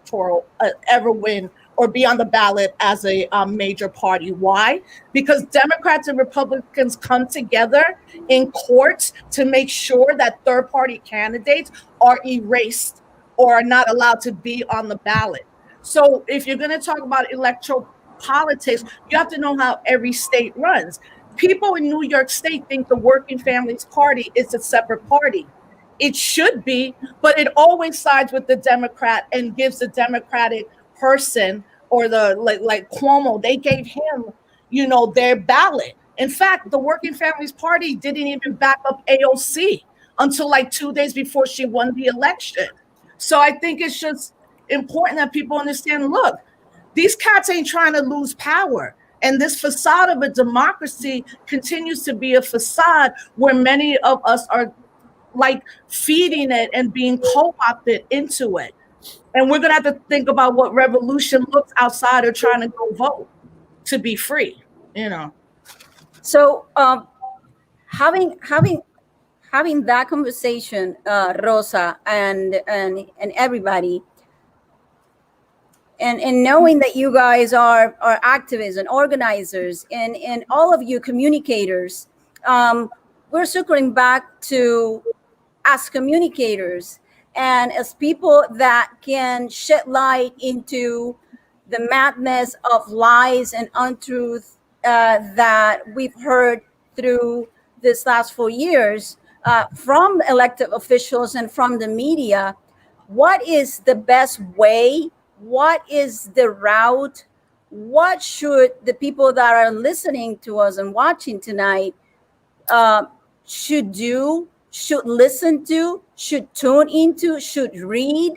be on the ballot as a major party. Why? Because Democrats and Republicans come together in courts to make sure that third party candidates are erased or are not allowed to be on the ballot. So if you're going to talk about electoral politics, you have to know how every state runs. People in New York State think the Working Families Party is a separate party. It should be, but it always sides with the Democrat and gives the Democratic person, or the like Cuomo, they gave him, their ballot. In fact, the Working Families Party didn't even back up AOC until like 2 days before she won the election. So I think it's just important that people understand, look, these cats ain't trying to lose power. And this facade of a democracy continues to be a facade where many of us are like feeding it and being co-opted into it. And we're going to have to think about what revolution looks outside of trying to go vote to be free, So having that conversation, Rosa, and everybody, and knowing that you guys are activists and organizers and all of you communicators, we're circling back to, as communicators and as people that can shed light into the madness of lies and untruth that we've heard through this last 4 years from elected officials and from the media. What is the best way? What is the route? What should the people that are listening to us and watching tonight should do, should listen to, should tune into, should read,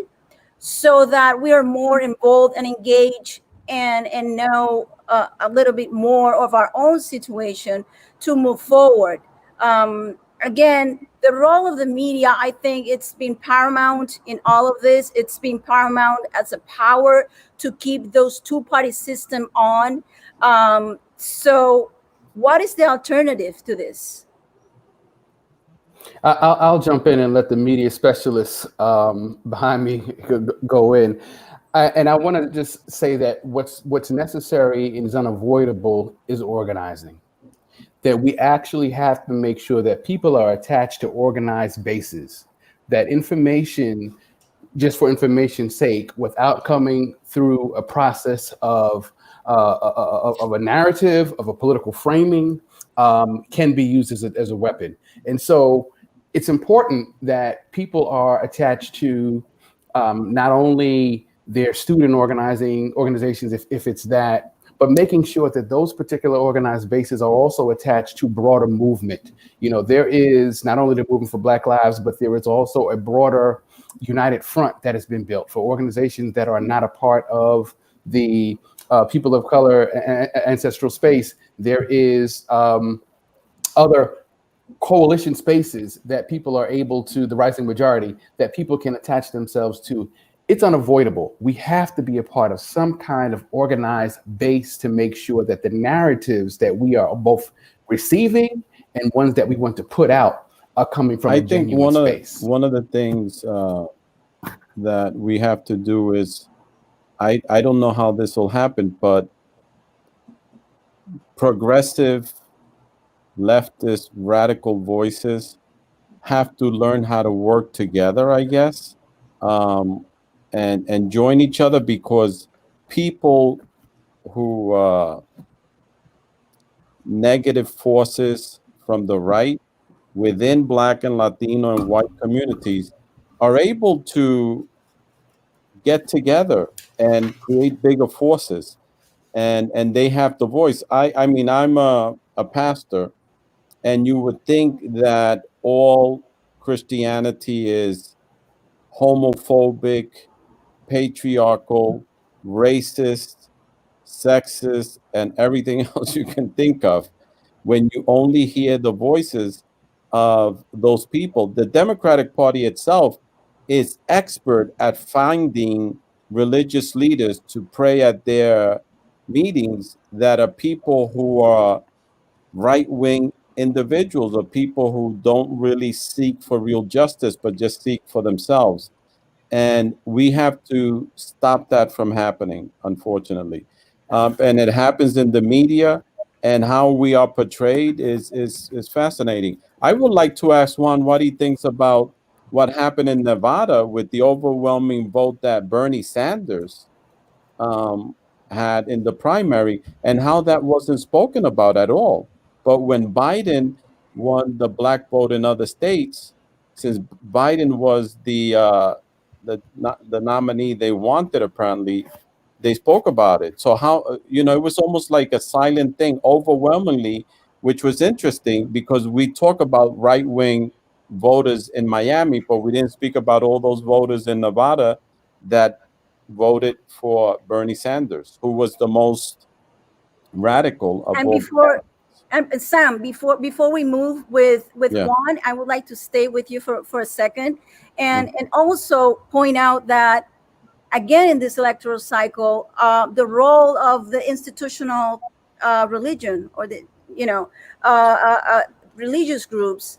so that we are more involved and engaged and know a little bit more of our own situation to move forward? Again, the role of the media, I think it's been paramount in all of this. It's been paramount as a power to keep those two-party system on. So what is the alternative to this? I'll jump in and let the media specialists behind me go in. And I want to just say that what's necessary and is unavoidable is organizing. That we actually have to make sure that people are attached to organized bases, that information, just for information's sake, without coming through a process of a narrative, of a political framing, can be used as a weapon. And so it's important that people are attached to not only their student organizations, if it's that, but making sure that those particular organized bases are also attached to broader movement. You know, there is not only the movement for Black Lives, but there is also a broader united front that has been built for organizations that are not a part of the people of color ancestral space. There is other coalition spaces that people are able to, the rising majority, that people can attach themselves to. It's unavoidable. We have to be a part of some kind of organized base to make sure that the narratives that we are both receiving and ones that we want to put out are coming from a genuine space. One of the things that we have to do is, I don't know how this will happen, but progressive leftist radical voices have to learn how to work together, I guess, and join each other, because people who negative forces from the right within Black and Latino and white communities are able to get together and create bigger forces, and they have the voice. I mean, I'm a pastor, and you would think that all Christianity is homophobic, patriarchal, racist, sexist, and everything else you can think of, when you only hear the voices of those people. The Democratic Party itself is expert at finding religious leaders to pray at their meetings that are people who are right-wing individuals, or people who don't really seek for real justice, but just seek for themselves. And we have to stop that from happening, unfortunately. And it happens in the media, and how we are portrayed is fascinating. I would like to ask Juan what he thinks about what happened in Nevada with the overwhelming vote that Bernie Sanders had in the primary, and how that wasn't spoken about at all. But when Biden won the Black vote in other states, since Biden was the nominee they wanted, apparently, they spoke about it. So how, it was almost like a silent thing overwhelmingly, which was interesting, because we talk about right-wing voters in Miami, but we didn't speak about all those voters in Nevada that voted for Bernie Sanders, who was the most radical of all. And Sam, before we move with Juan, I would like to stay with you for a second, and also point out that, again, in this electoral cycle, the role of the institutional religion, or the religious groups,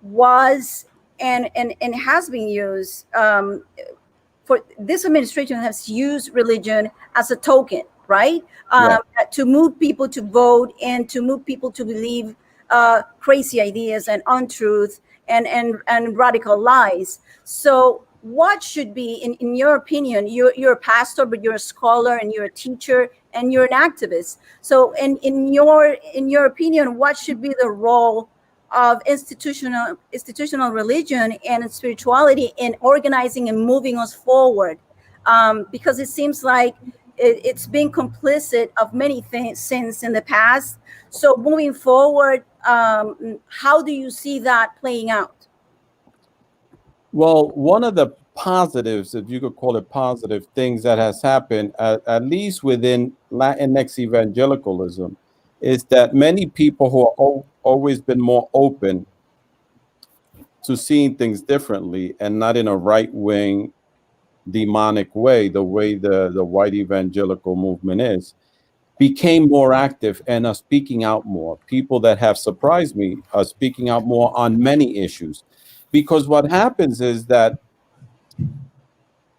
was and has been used. For this administration has used religion as a token, right? To move people to vote, and to move people to believe crazy ideas and untruth and radical lies. So what should be, in your opinion, you're a pastor, but you're a scholar, and you're a teacher, and you're an activist. So in your opinion, what should be the role of institutional religion and spirituality in organizing and moving us forward? Because it seems like it's been complicit of many things since in the past. So moving forward, how do you see that playing out? Well, one of the positives, if you could call it positive, things that has happened, at least within Latinx evangelicalism, is that many people who are always been more open to seeing things differently, and not in a right-wing demonic way, the way the white evangelical movement is, became more active and are speaking out more. People that have surprised me are speaking out more on many issues. Because what happens is that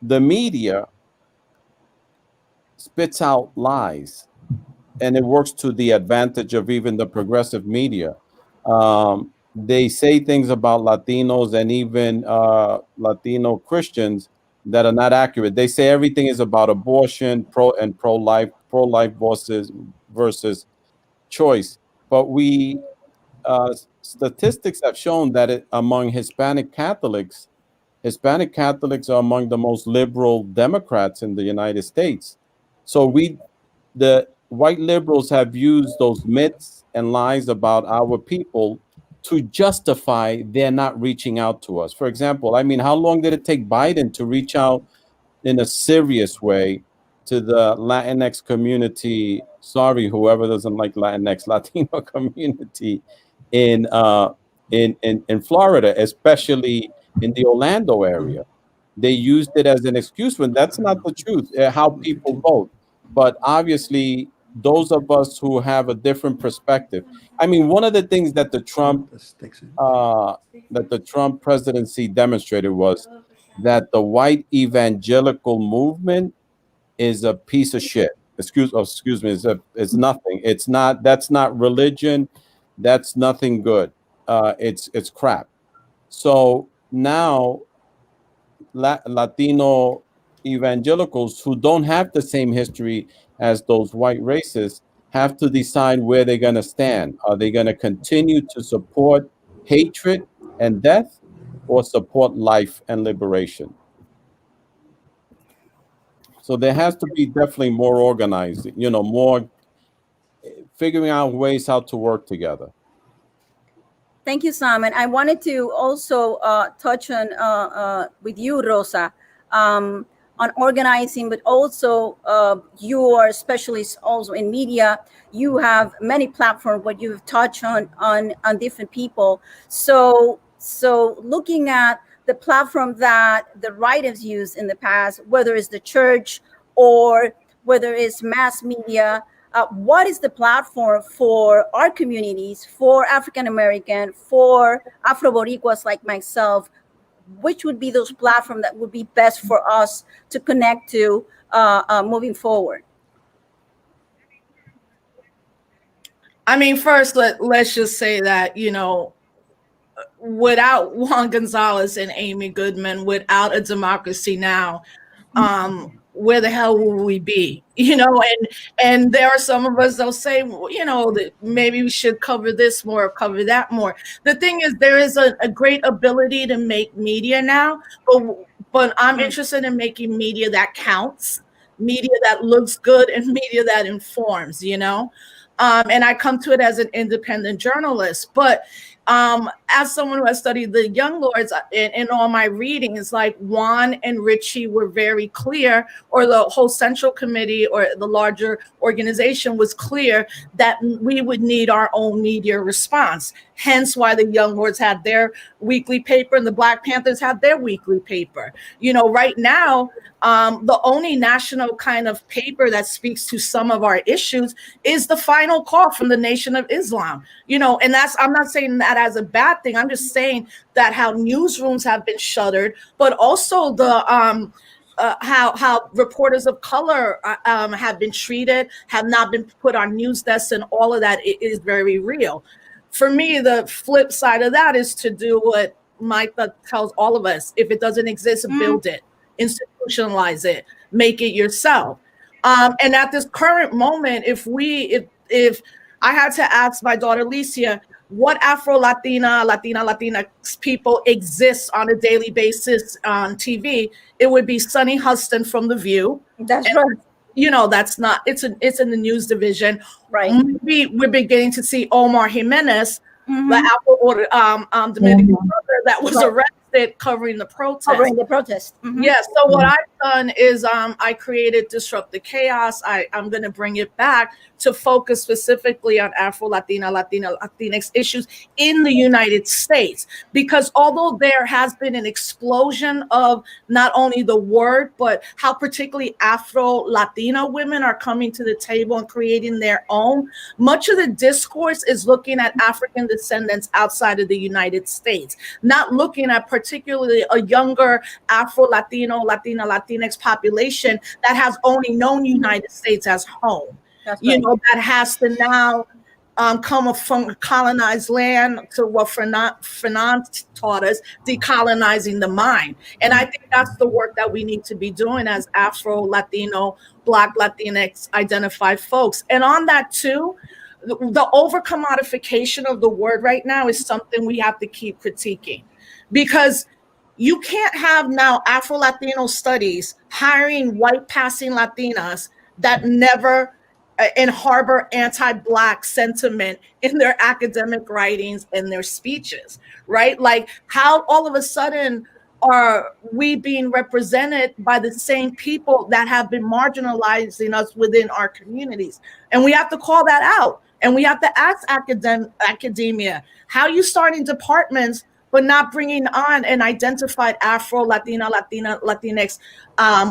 the media spits out lies, and it works to the advantage of even the progressive media. They say things about Latinos and even Latino Christians that are not accurate. They say everything is about abortion, pro-life versus choice. But statistics have shown that among Hispanic Catholics are among the most liberal Democrats in the United States. So the white liberals have used those myths and lies about our people to justify their not reaching out to us. For example, I mean, how long did it take Biden to reach out in a serious way to the Latinx community? Sorry, whoever doesn't like Latinx, Latino community in Florida, especially in the Orlando area. They used it as an excuse when that's not the truth, how people vote. But obviously, those of us who have a different perspective. I mean, one of the things that the Trump presidency demonstrated was that the white evangelical movement is a piece of shit. Excuse me, it's nothing. It's not. That's not religion. That's nothing good. It's crap. So now Latino evangelicals who don't have the same history as those white racists have to decide where they're going to stand. Are they going to continue to support hatred and death, or support life and liberation? So there has to be definitely more organized, more figuring out ways how to work together. Thank you, Simon. I wanted to also touch on with you, Rosa, on organizing, but also you are specialists also in media. You have many platforms where you've touched on different people. So looking at the platform that the right has used in the past, whether it's the church or whether it's mass media, what is the platform for our communities, for African American, for Afro Boricuas like myself? Which would be those platforms that would be best for us to connect to moving forward? I mean, first, let's just say that, without Juan Gonzalez and Amy Goodman, without a democracy now, where the hell will we be? And there are some of us that'll say, that maybe we should cover this more, cover that more. The thing is, there is a great ability to make media now, but I'm interested in making media that counts, media that looks good, and media that informs, and I come to it as an independent journalist. But as someone who has studied the Young Lords in all my readings, like Juan and Richie were very clear, or the whole Central Committee or the larger organization was clear that we would need our own media response. Hence why the Young Lords had their weekly paper and the Black Panthers had their weekly paper. Right now, the only national kind of paper that speaks to some of our issues is the Final Call from the Nation of Islam. And I'm not saying that as a bad thing. I'm just saying that how newsrooms have been shuttered, but also the how reporters of color have been treated, have not been put on news desks, and all of that is very real. For me, the flip side of that is to do what Micah tells all of us: if it doesn't exist, build it, institutionalize it, make it yourself. And at this current moment, if I had to ask my daughter Alicia, what Afro-Latina people exist on a daily basis on TV, it would be Sunny Huston from The View. That's right. That's not, it's in the news division. Right. Maybe we're beginning to see Omar Jimenez, the Dominican brother that was arrested covering the protest. Yes. So what I've done is I created Disrupt the Chaos. I'm going to bring it back to focus specifically on Latinx issues in the United States, because although there has been an explosion of not only the word, but how particularly Afro-Latina women are coming to the table and creating their own, much of the discourse is looking at African descendants outside of the United States, not looking at particularly a younger Afro-Latino, Latina, Latinx population that has only known United States as home. That's You right. know, that has to now come from colonized land to what Fanon taught us, decolonizing the mind. And I think that's the work that we need to be doing as Afro, Latino, Black, Latinx identified folks. And on that too, the over-commodification of the word right now is something we have to keep critiquing, because you can't have now Afro-Latino studies hiring white passing Latinas that never and harbor anti-Black sentiment in their academic writings and their speeches, right? Like, how all of a sudden are we being represented by the same people that have been marginalizing us within our communities? And we have to call that out. And we have to ask academia, how are you starting departments but not bringing on an identified Afro, Latina, Latinx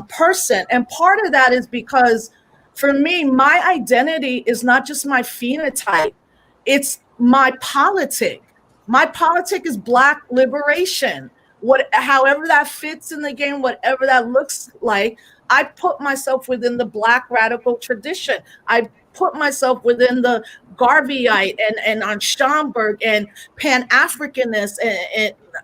person? And part of that is because, for me, my identity is not just my phenotype, it's my politic. My politic is Black liberation. However that fits in the game, whatever that looks like, I put myself within the Black radical tradition. I put myself within the Garveyite and on Schomburg and Pan-Africanist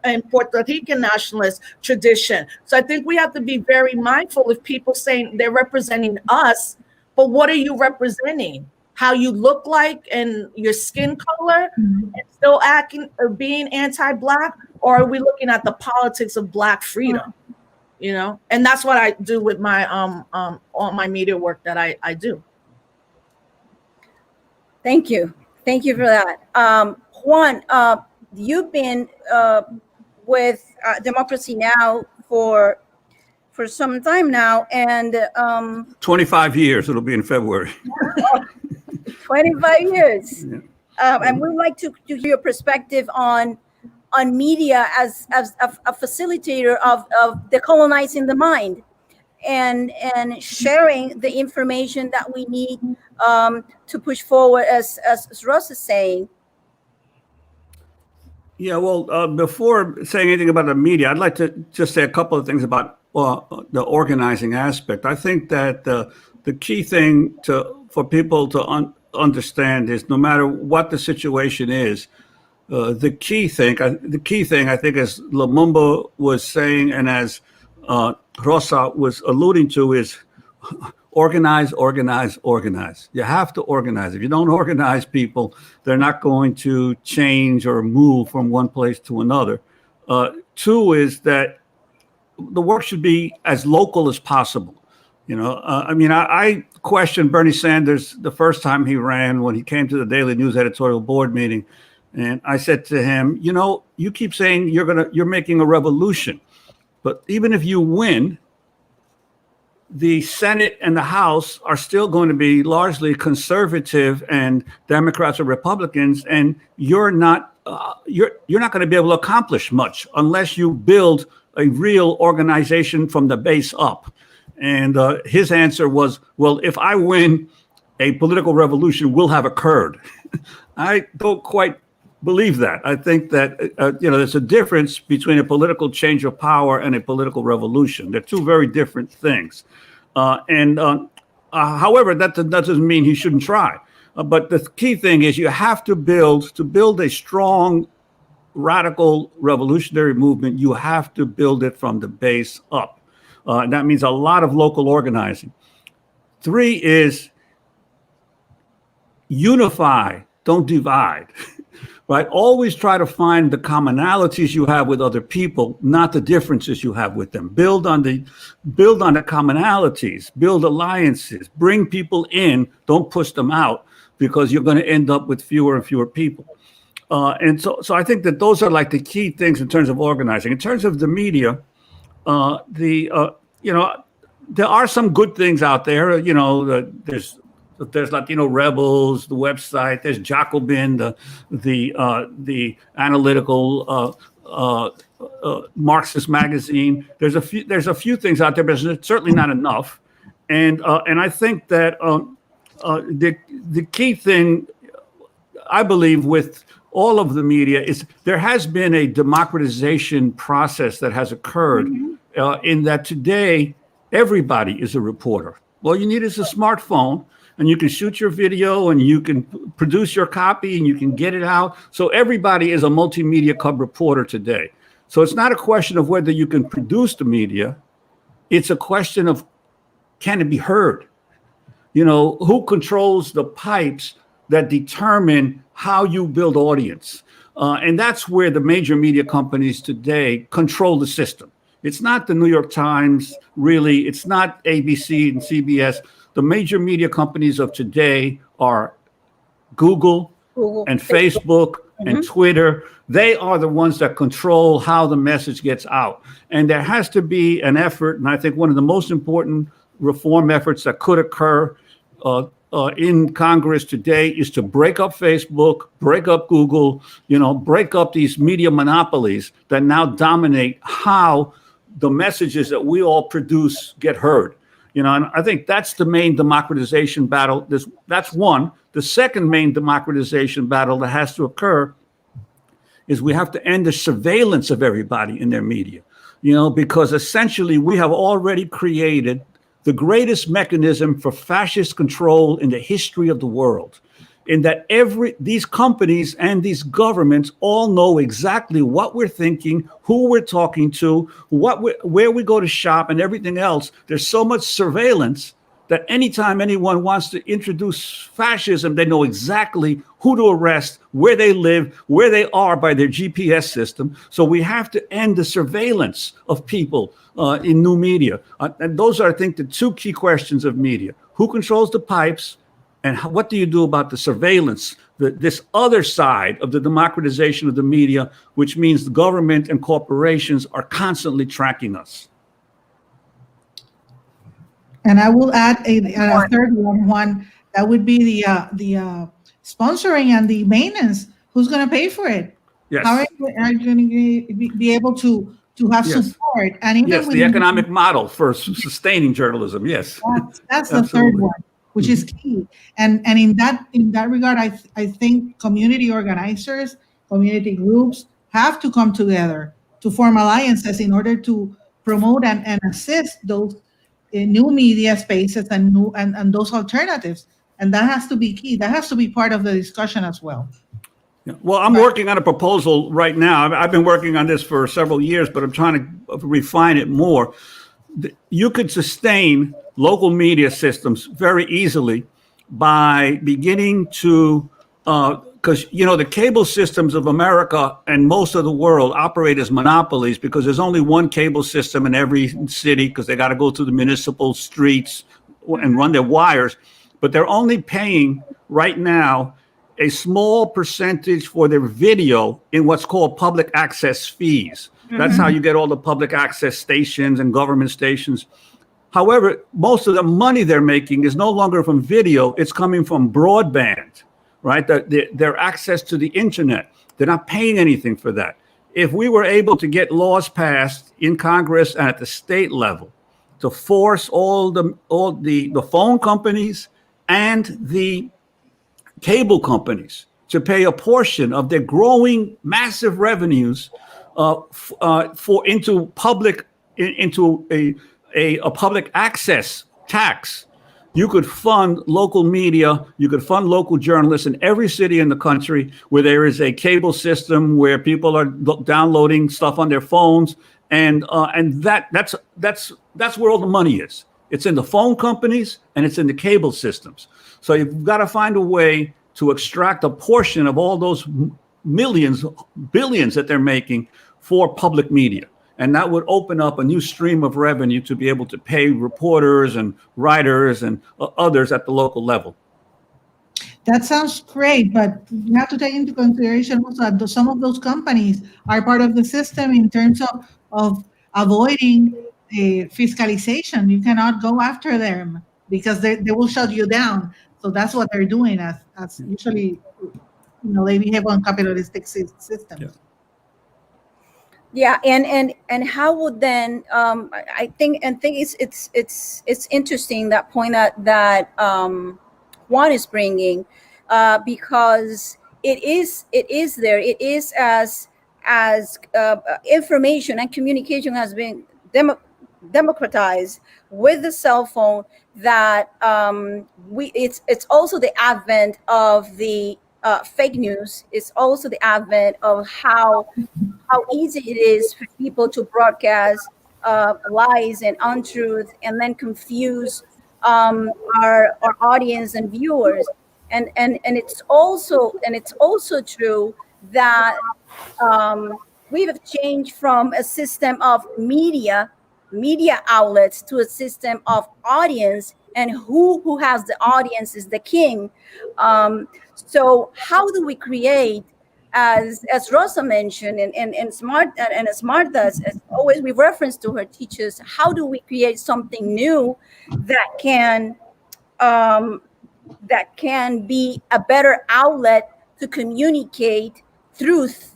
and Puerto Rican nationalist tradition. So I think we have to be very mindful of people saying they're representing us, but what are you representing? How you look like and your skin color, and still acting or being anti-Black, or are we looking at the politics of Black freedom? You know, and that's what I do with my all my media work that I do. Thank you for that. Juan, you've been with Democracy Now! for some time now, and 25 years, it'll be in February. 25 years. Yeah. And we'd like to hear your perspective on media as a facilitator of decolonizing the mind and sharing the information that we need to push forward, as Ross is saying. Yeah, well, before saying anything about the media, I'd like to just say a couple of things about the organizing aspect. I think that the key thing for people to understand is, no matter what the situation is, the key thing I think, as Lumumba was saying and as Rosa was alluding to, is organize, organize, organize. You have to organize. If you don't organize people, they're not going to change or move from one place to another. Two is that the work should be as local as possible. You know, I questioned Bernie Sanders the first time he ran, when he came to the Daily News editorial board meeting. And I said to him, you know, you keep saying you're making a revolution, but even if you win, the Senate and the House are still going to be largely conservative and Democrats or Republicans, and you're not going to be able to accomplish much unless you build a real organization from the base up. And his answer was, well, if I win, a political revolution will have occurred. I don't quite believe that. I think that, there's a difference between a political change of power and a political revolution. They're two very different things. However, that doesn't mean he shouldn't try. But the key thing is, you have to build a strong, radical revolutionary movement. You have to build it from the base up. And that means a lot of local organizing. Three is unify, don't divide. Right? Always try to find the commonalities you have with other people, not the differences you have with them. Build on the commonalities, build alliances, bring people in, don't push them out, because you're going to end up with fewer and fewer people. And so I think that those are like the key things in terms of organizing. In terms of the media, there are some good things out there. You know, there's Latino Rebels, the website. There's Jacobin, the analytical Marxist magazine. There's a few things out there, but it's certainly not enough. And I think that the key thing, I believe, with all of the media, is there has been a democratization process that has occurred in that today everybody is a reporter. All you need is a smartphone, and you can shoot your video and you can produce your copy and you can get it out. So everybody is a multimedia cub reporter today. So it's not a question of whether you can produce the media. It's a question of, can it be heard? Who controls the pipes that determine how you build audience? And that's where the major media companies today control the system. It's not the New York Times, really. It's not ABC and CBS. The major media companies of today are Google and Facebook and Twitter. They are the ones that control how the message gets out. And there has to be an effort, and I think one of the most important reform efforts that could occur in Congress today is to break up Facebook, break up Google, break up these media monopolies that now dominate how the messages that we all produce get heard. And I think that's the main democratization battle. That's one. The second main democratization battle that has to occur is we have to end the surveillance of everybody in their media, because essentially we have already created the greatest mechanism for fascist control in the history of the world, in that these companies and these governments all know exactly what we're thinking, who we're talking to, where we go to shop, and everything else. There's so much surveillance that anytime anyone wants to introduce fascism, they know exactly who to arrest, where they live, where they are by their GPS system. So we have to end the surveillance of people in new media. And those are, I think, the two key questions of media. Who controls the pipes? And what do you do about the surveillance, this other side of the democratization of the media, which means the government and corporations are constantly tracking us? And I will add a third one. That would be the sponsoring and the maintenance. Who's going to pay for it? Yes. How are you going to be able to have support? And even the economic model for sustaining journalism. Yes, that's the third one, which is key. And in that regard, I think community organizers, community groups have to come together to form alliances in order to promote and assist those new media spaces and those alternatives. And that has to be key. That has to be part of the discussion as well. Yeah. Well, I'm working on a proposal right now. I've been working on this for several years, but I'm trying to refine it more. You could sustain local media systems very easily by beginning to, because, the cable systems of America and most of the world operate as monopolies because there's only one cable system in every city because they got to go to the municipal streets and run their wires. But they're only paying right now a small percentage for their video in what's called public access fees. That's how you get all the public access stations and government stations. However, most of the money they're making is no longer from video. It's coming from broadband, right? Their access to the internet. They're not paying anything for that. If we were able to get laws passed in Congress and at the state level to force all the phone companies and the cable companies to pay a portion of their growing massive revenues into a public access tax, you could fund local media, you could fund local journalists in every city in the country where there is a cable system where people are downloading stuff on their phones, and that's where all the money is. It's in the phone companies and it's in the cable systems. So you've got to find a way to extract a portion of all those millions, billions that they're making for public media. And that would open up a new stream of revenue to be able to pay reporters and writers and others at the local level. That sounds great, but you have to take into consideration also that some of those companies are part of the system in terms of avoiding fiscalization. You cannot go after them because they will shut you down. So that's what they're doing as usually, they behave on capitalistic systems. Yeah, and how would then I think it's interesting that point that Juan is bringing, because it is there. It is as information and communication has been democratized with the cell phone, that it's also the advent of the fake news. It's also the advent of how easy it is for people to broadcast lies and untruth, and then confuse our audience and viewers. And it's also true that we have changed from a system of media outlets to a system of audience, and who has the audience is the king. So how do we create, as Rosa mentioned, and smart, and as Martha, as always we reference to her teachers, how do we create something new that can be a better outlet to communicate truth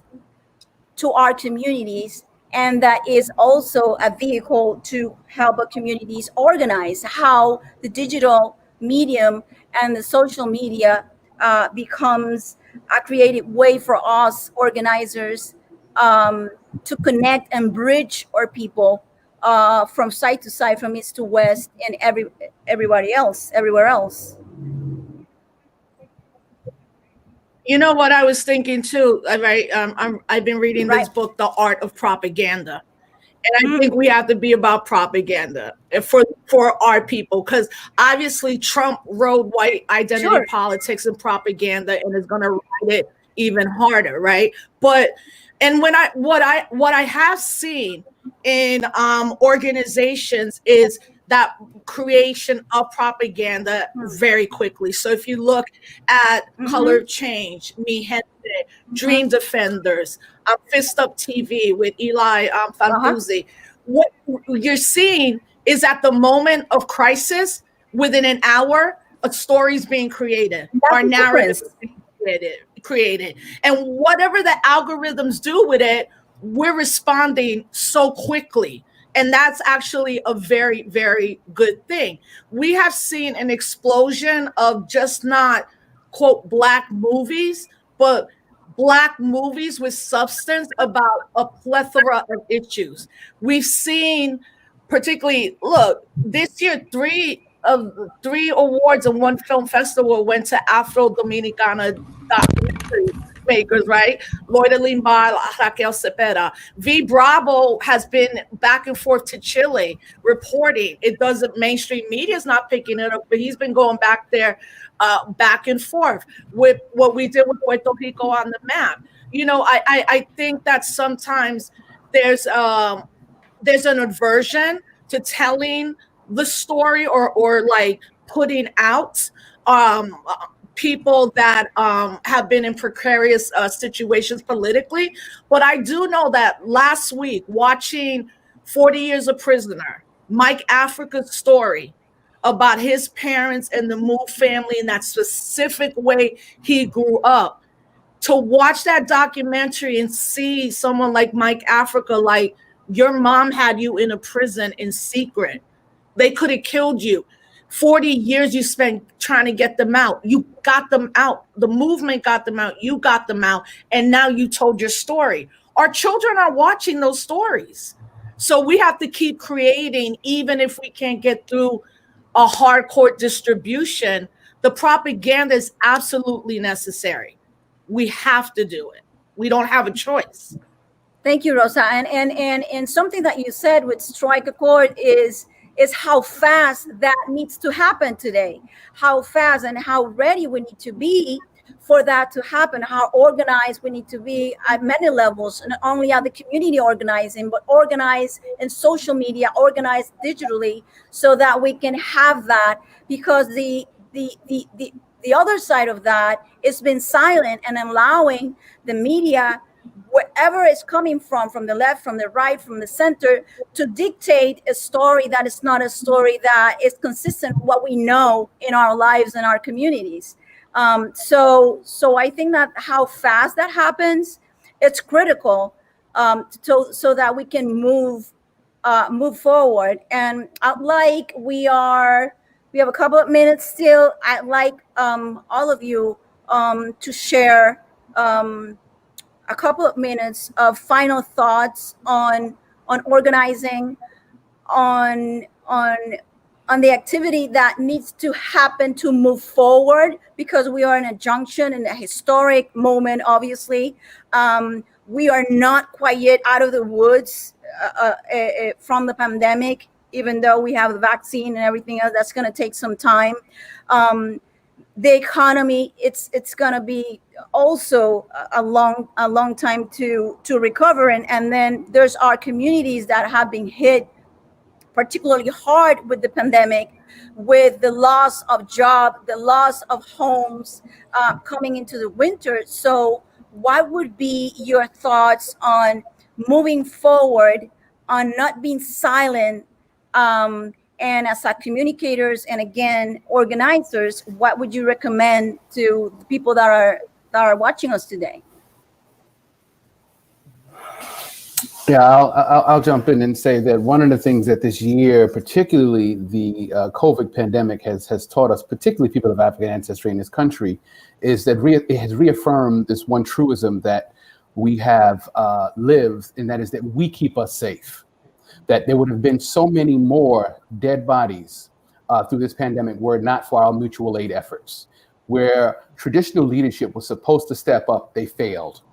to our communities, and that is also a vehicle to help our communities organize? How the digital medium and the social media becomes a creative way for us organizers to connect and bridge our people from side to side, from east to west, and everywhere else. You know what I was thinking too, right? I've been reading this Right. book, The Art of Propaganda, and I think we have to be about propaganda for our people, because obviously Trump rode white identity Sure. politics and propaganda, and is going to ride it even harder, right? But and what I have seen in organizations is that creation of propaganda very quickly. So if you look at Color Change, Mi Gente, Dream Defenders, Fist Up TV with Eli Fantuzzi, what you're seeing is at the moment of crisis, within an hour, a story's being created, our narrative is being created. And whatever the algorithms do with it, we're responding so quickly. And that's actually a very, very good thing. We have seen an explosion of just not, quote, Black movies, but Black movies with substance about a plethora of issues. We've seen, particularly, look, this year, three awards and one film festival went to Afro Dominicana documentary makers, right? Loida Limbal, Raquel Cepeda. V Bravo has been back and forth to Chile reporting. It doesn't, mainstream media is not picking it up, but he's been going back there, back and forth with what we did with Puerto Rico on the map. You know, I think that sometimes there's an aversion to telling the story, or like putting out people that have been in precarious situations politically. But I do know that last week, watching 40 Years a Prisoner, Mike Africa's story about his parents and the Moore family and that specific way he grew up, to watch that documentary and see someone like Mike Africa, like, your mom had you in a prison in secret. They could have killed you. 40 years you spent trying to get them out. You got them out. The movement got them out. You got them out. And now you told your story. Our children are watching those stories. So we have to keep creating, even if we can't get through a hardcore distribution. The propaganda is absolutely necessary. We have to do it. We don't have a choice. Thank you, Rosa. And something that you said with strike a chord is how fast that needs to happen today. How fast and how ready we need to be for that to happen. How organized we need to be at many levels, not only at the community organizing, but organized in social media, organized digitally, so that we can have that. Because the other side of that has been silent and allowing the media, wherever it's coming from the left, from the right, from the center, to dictate a story that is not a story that is consistent with what we know in our lives and our communities. So I think that how fast that happens, it's critical, so that we can move forward. And we have a couple of minutes still. I'd like all of you to share a couple of minutes of final thoughts on organizing, on the activity that needs to happen to move forward, because we are in a junction, in a historic moment. Obviously, we are not quite yet out of the woods from the pandemic, even though we have the vaccine and everything else. That's going to take some time. The economy, it's going to be also a long time to recover, and then there's our communities that have been hit particularly hard with the pandemic, with the loss of job, the loss of homes coming into the winter. So what would be your thoughts on moving forward, on not being silent, and as a communicators and again organizers, what would you recommend to the people that are watching us today? Yeah, I'll jump in and say that one of the things that this year, particularly the COVID pandemic, has taught us, particularly people of African ancestry in this country, is that it has reaffirmed this one truism that we have lived, and that is that we keep us safe. That there would have been so many more dead bodies through this pandemic were it not for our mutual aid efforts. Where traditional leadership was supposed to step up, they failed.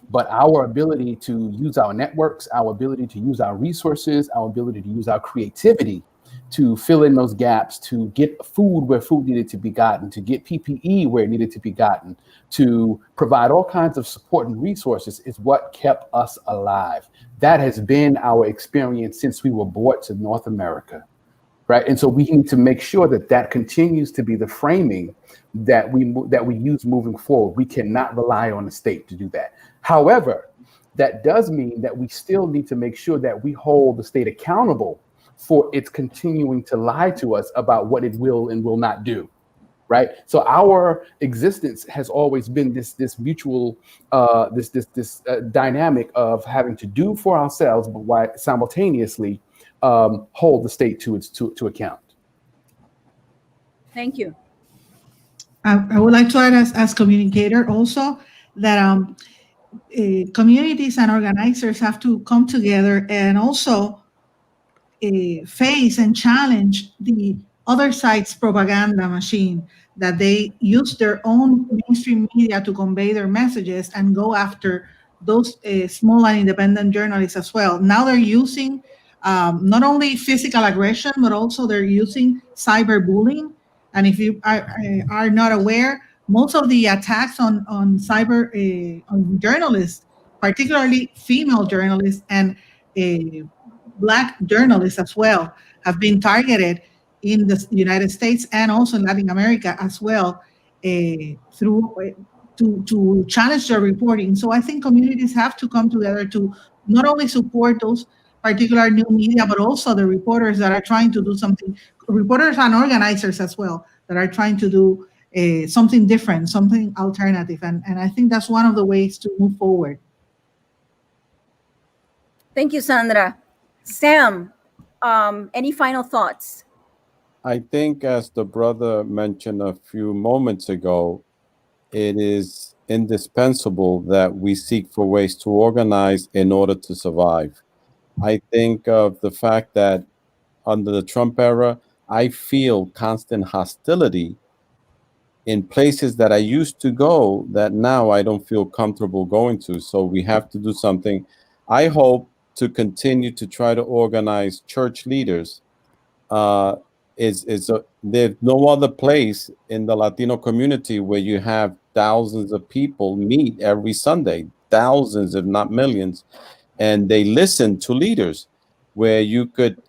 But our ability to use our networks, our ability to use our resources, our ability to use our creativity to fill in those gaps, to get food where food needed to be gotten, to get PPE where it needed to be gotten, to provide all kinds of support and resources is what kept us alive. That has been our experience since we were brought to North America. Right. And so we need to make sure that that continues to be the framing that we use moving forward. We cannot rely on the state to do that. However, that does mean that we still need to make sure that we hold the state accountable for its continuing to lie to us about what it will and will not do. Right. So our existence has always been this mutual, this dynamic of having to do for ourselves, but why simultaneously hold the state to account. Thank you. I would like to add as communicator also that communities and organizers have to come together and also face and challenge the other side's propaganda machine, that they use their own mainstream media to convey their messages and go after those small and independent journalists as well. Now they're using not only physical aggression, but also they're using cyberbullying. And if you are not aware, most of the attacks on cyber on journalists, particularly female journalists and Black journalists as well, have been targeted in the United States and also in Latin America as well, through to challenge their reporting. So I think communities have to come together to not only support those particular new media, but also the reporters that are trying to do something, reporters and organizers as well, that are trying to do something different, something alternative. And I think that's one of the ways to move forward. Thank you, Sandra. Sam, any final thoughts? I think, as the brother mentioned a few moments ago, it is indispensable that we seek for ways to organize in order to survive. I think of the fact that under the Trump era, I feel constant hostility in places that I used to go that now I don't feel comfortable going to. So we have to do something. I hope to continue to try to organize church leaders. There's no other place in the Latino community where you have thousands of people meet every Sunday, thousands, if not millions, and they listen to leaders where you could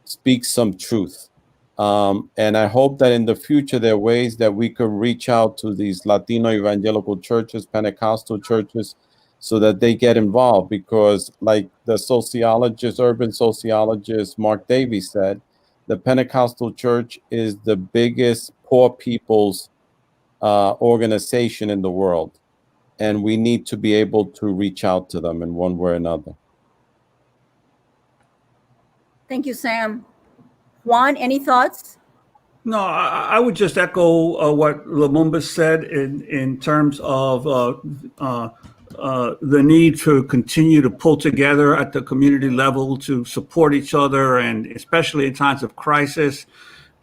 speak some truth. And I hope that in the future, there are ways that we could reach out to these Latino evangelical churches, Pentecostal churches, so that they get involved. Because like the sociologist, urban sociologist, Mark Davies said, the Pentecostal church is the biggest poor people's organization in the world. And we need to be able to reach out to them in one way or another. Thank you, Sam. Juan, any thoughts? No, I would just echo what Lumumba said in terms of the need to continue to pull together at the community level to support each other, and especially in times of crisis.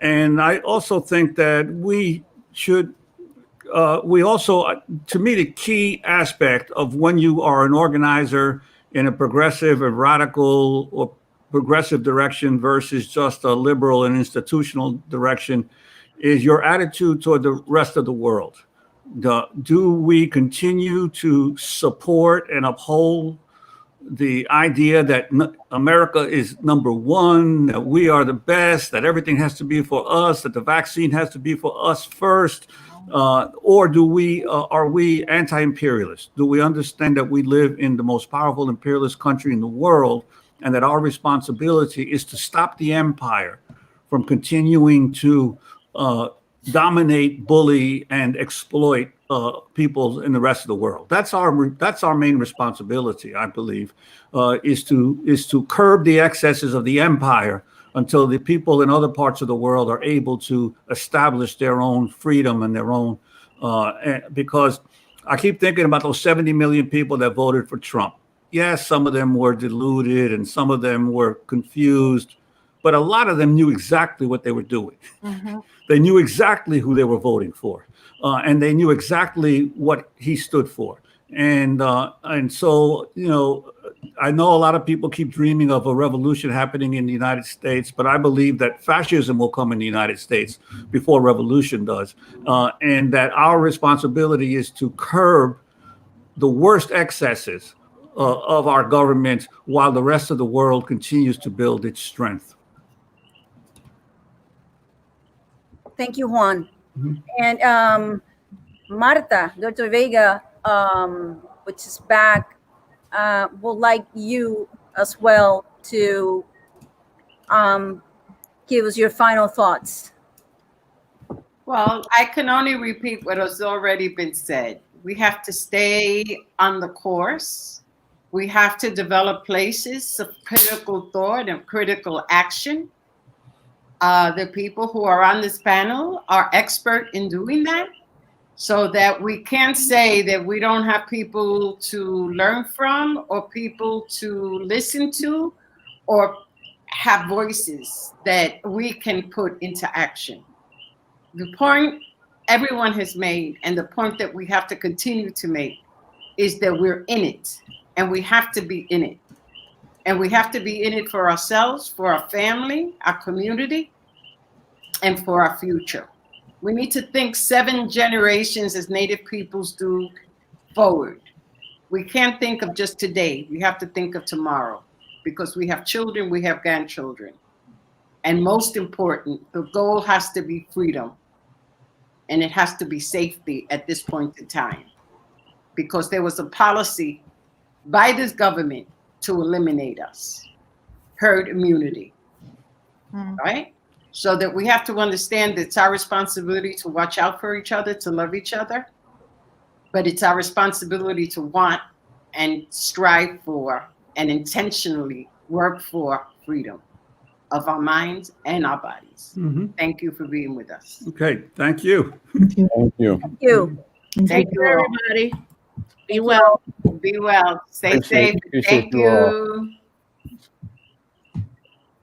And I also think that we should, to me, the key aspect of when you are an organizer in a progressive or radical or progressive direction versus just a liberal and institutional direction is your attitude toward the rest of the world. Do we continue to support and uphold the idea that America is number one, that we are the best, that everything has to be for us, that the vaccine has to be for us first? Or are we anti-imperialist? Do we understand that we live in the most powerful imperialist country in the world, and that our responsibility is to stop the empire from continuing to dominate, bully, and exploit people in the rest of the world? That's our main responsibility, I believe, is to curb the excesses of the empire until the people in other parts of the world are able to establish their own freedom and their own. Because I keep thinking about those 70 million people that voted for Trump. Yes, some of them were deluded and some of them were confused, but a lot of them knew exactly what they were doing. Mm-hmm. They knew exactly who they were voting for, and they knew exactly what he stood for. And so, I know a lot of people keep dreaming of a revolution happening in the United States, but I believe that fascism will come in the United States before revolution does, and that our responsibility is to curb the worst excesses of our government while the rest of the world continues to build its strength. Thank you, Juan. Mm-hmm. And Marta, Dr. Vega, which is back, would like you as well to give us your final thoughts. Well, I can only repeat what has already been said. We have to stay on the course. We have to develop places of critical thought and critical action. The people who are on this panel are expert in doing that, so that we can't say that we don't have people to learn from or people to listen to or have voices that we can put into action. The point everyone has made, and the point that we have to continue to make, is that we're in it, and we have to be in it. And we have to be in it for ourselves, for our family, our community, and for our future. We need to think 7 generations as Native peoples do forward. We can't think of just today. We have to think of tomorrow, because we have children, we have grandchildren. And most important, the goal has to be freedom. And it has to be safety at this point in time, because there was a policy by this government to eliminate us, herd immunity, right? So that we have to understand that it's our responsibility to watch out for each other, to love each other, but it's our responsibility to want and strive for and intentionally work for freedom of our minds and our bodies. Mm-hmm. Thank you for being with us. Okay, thank you. Thank you. Thank you. Thank you, everybody. Be well. Be well. Stay safe. Thank you.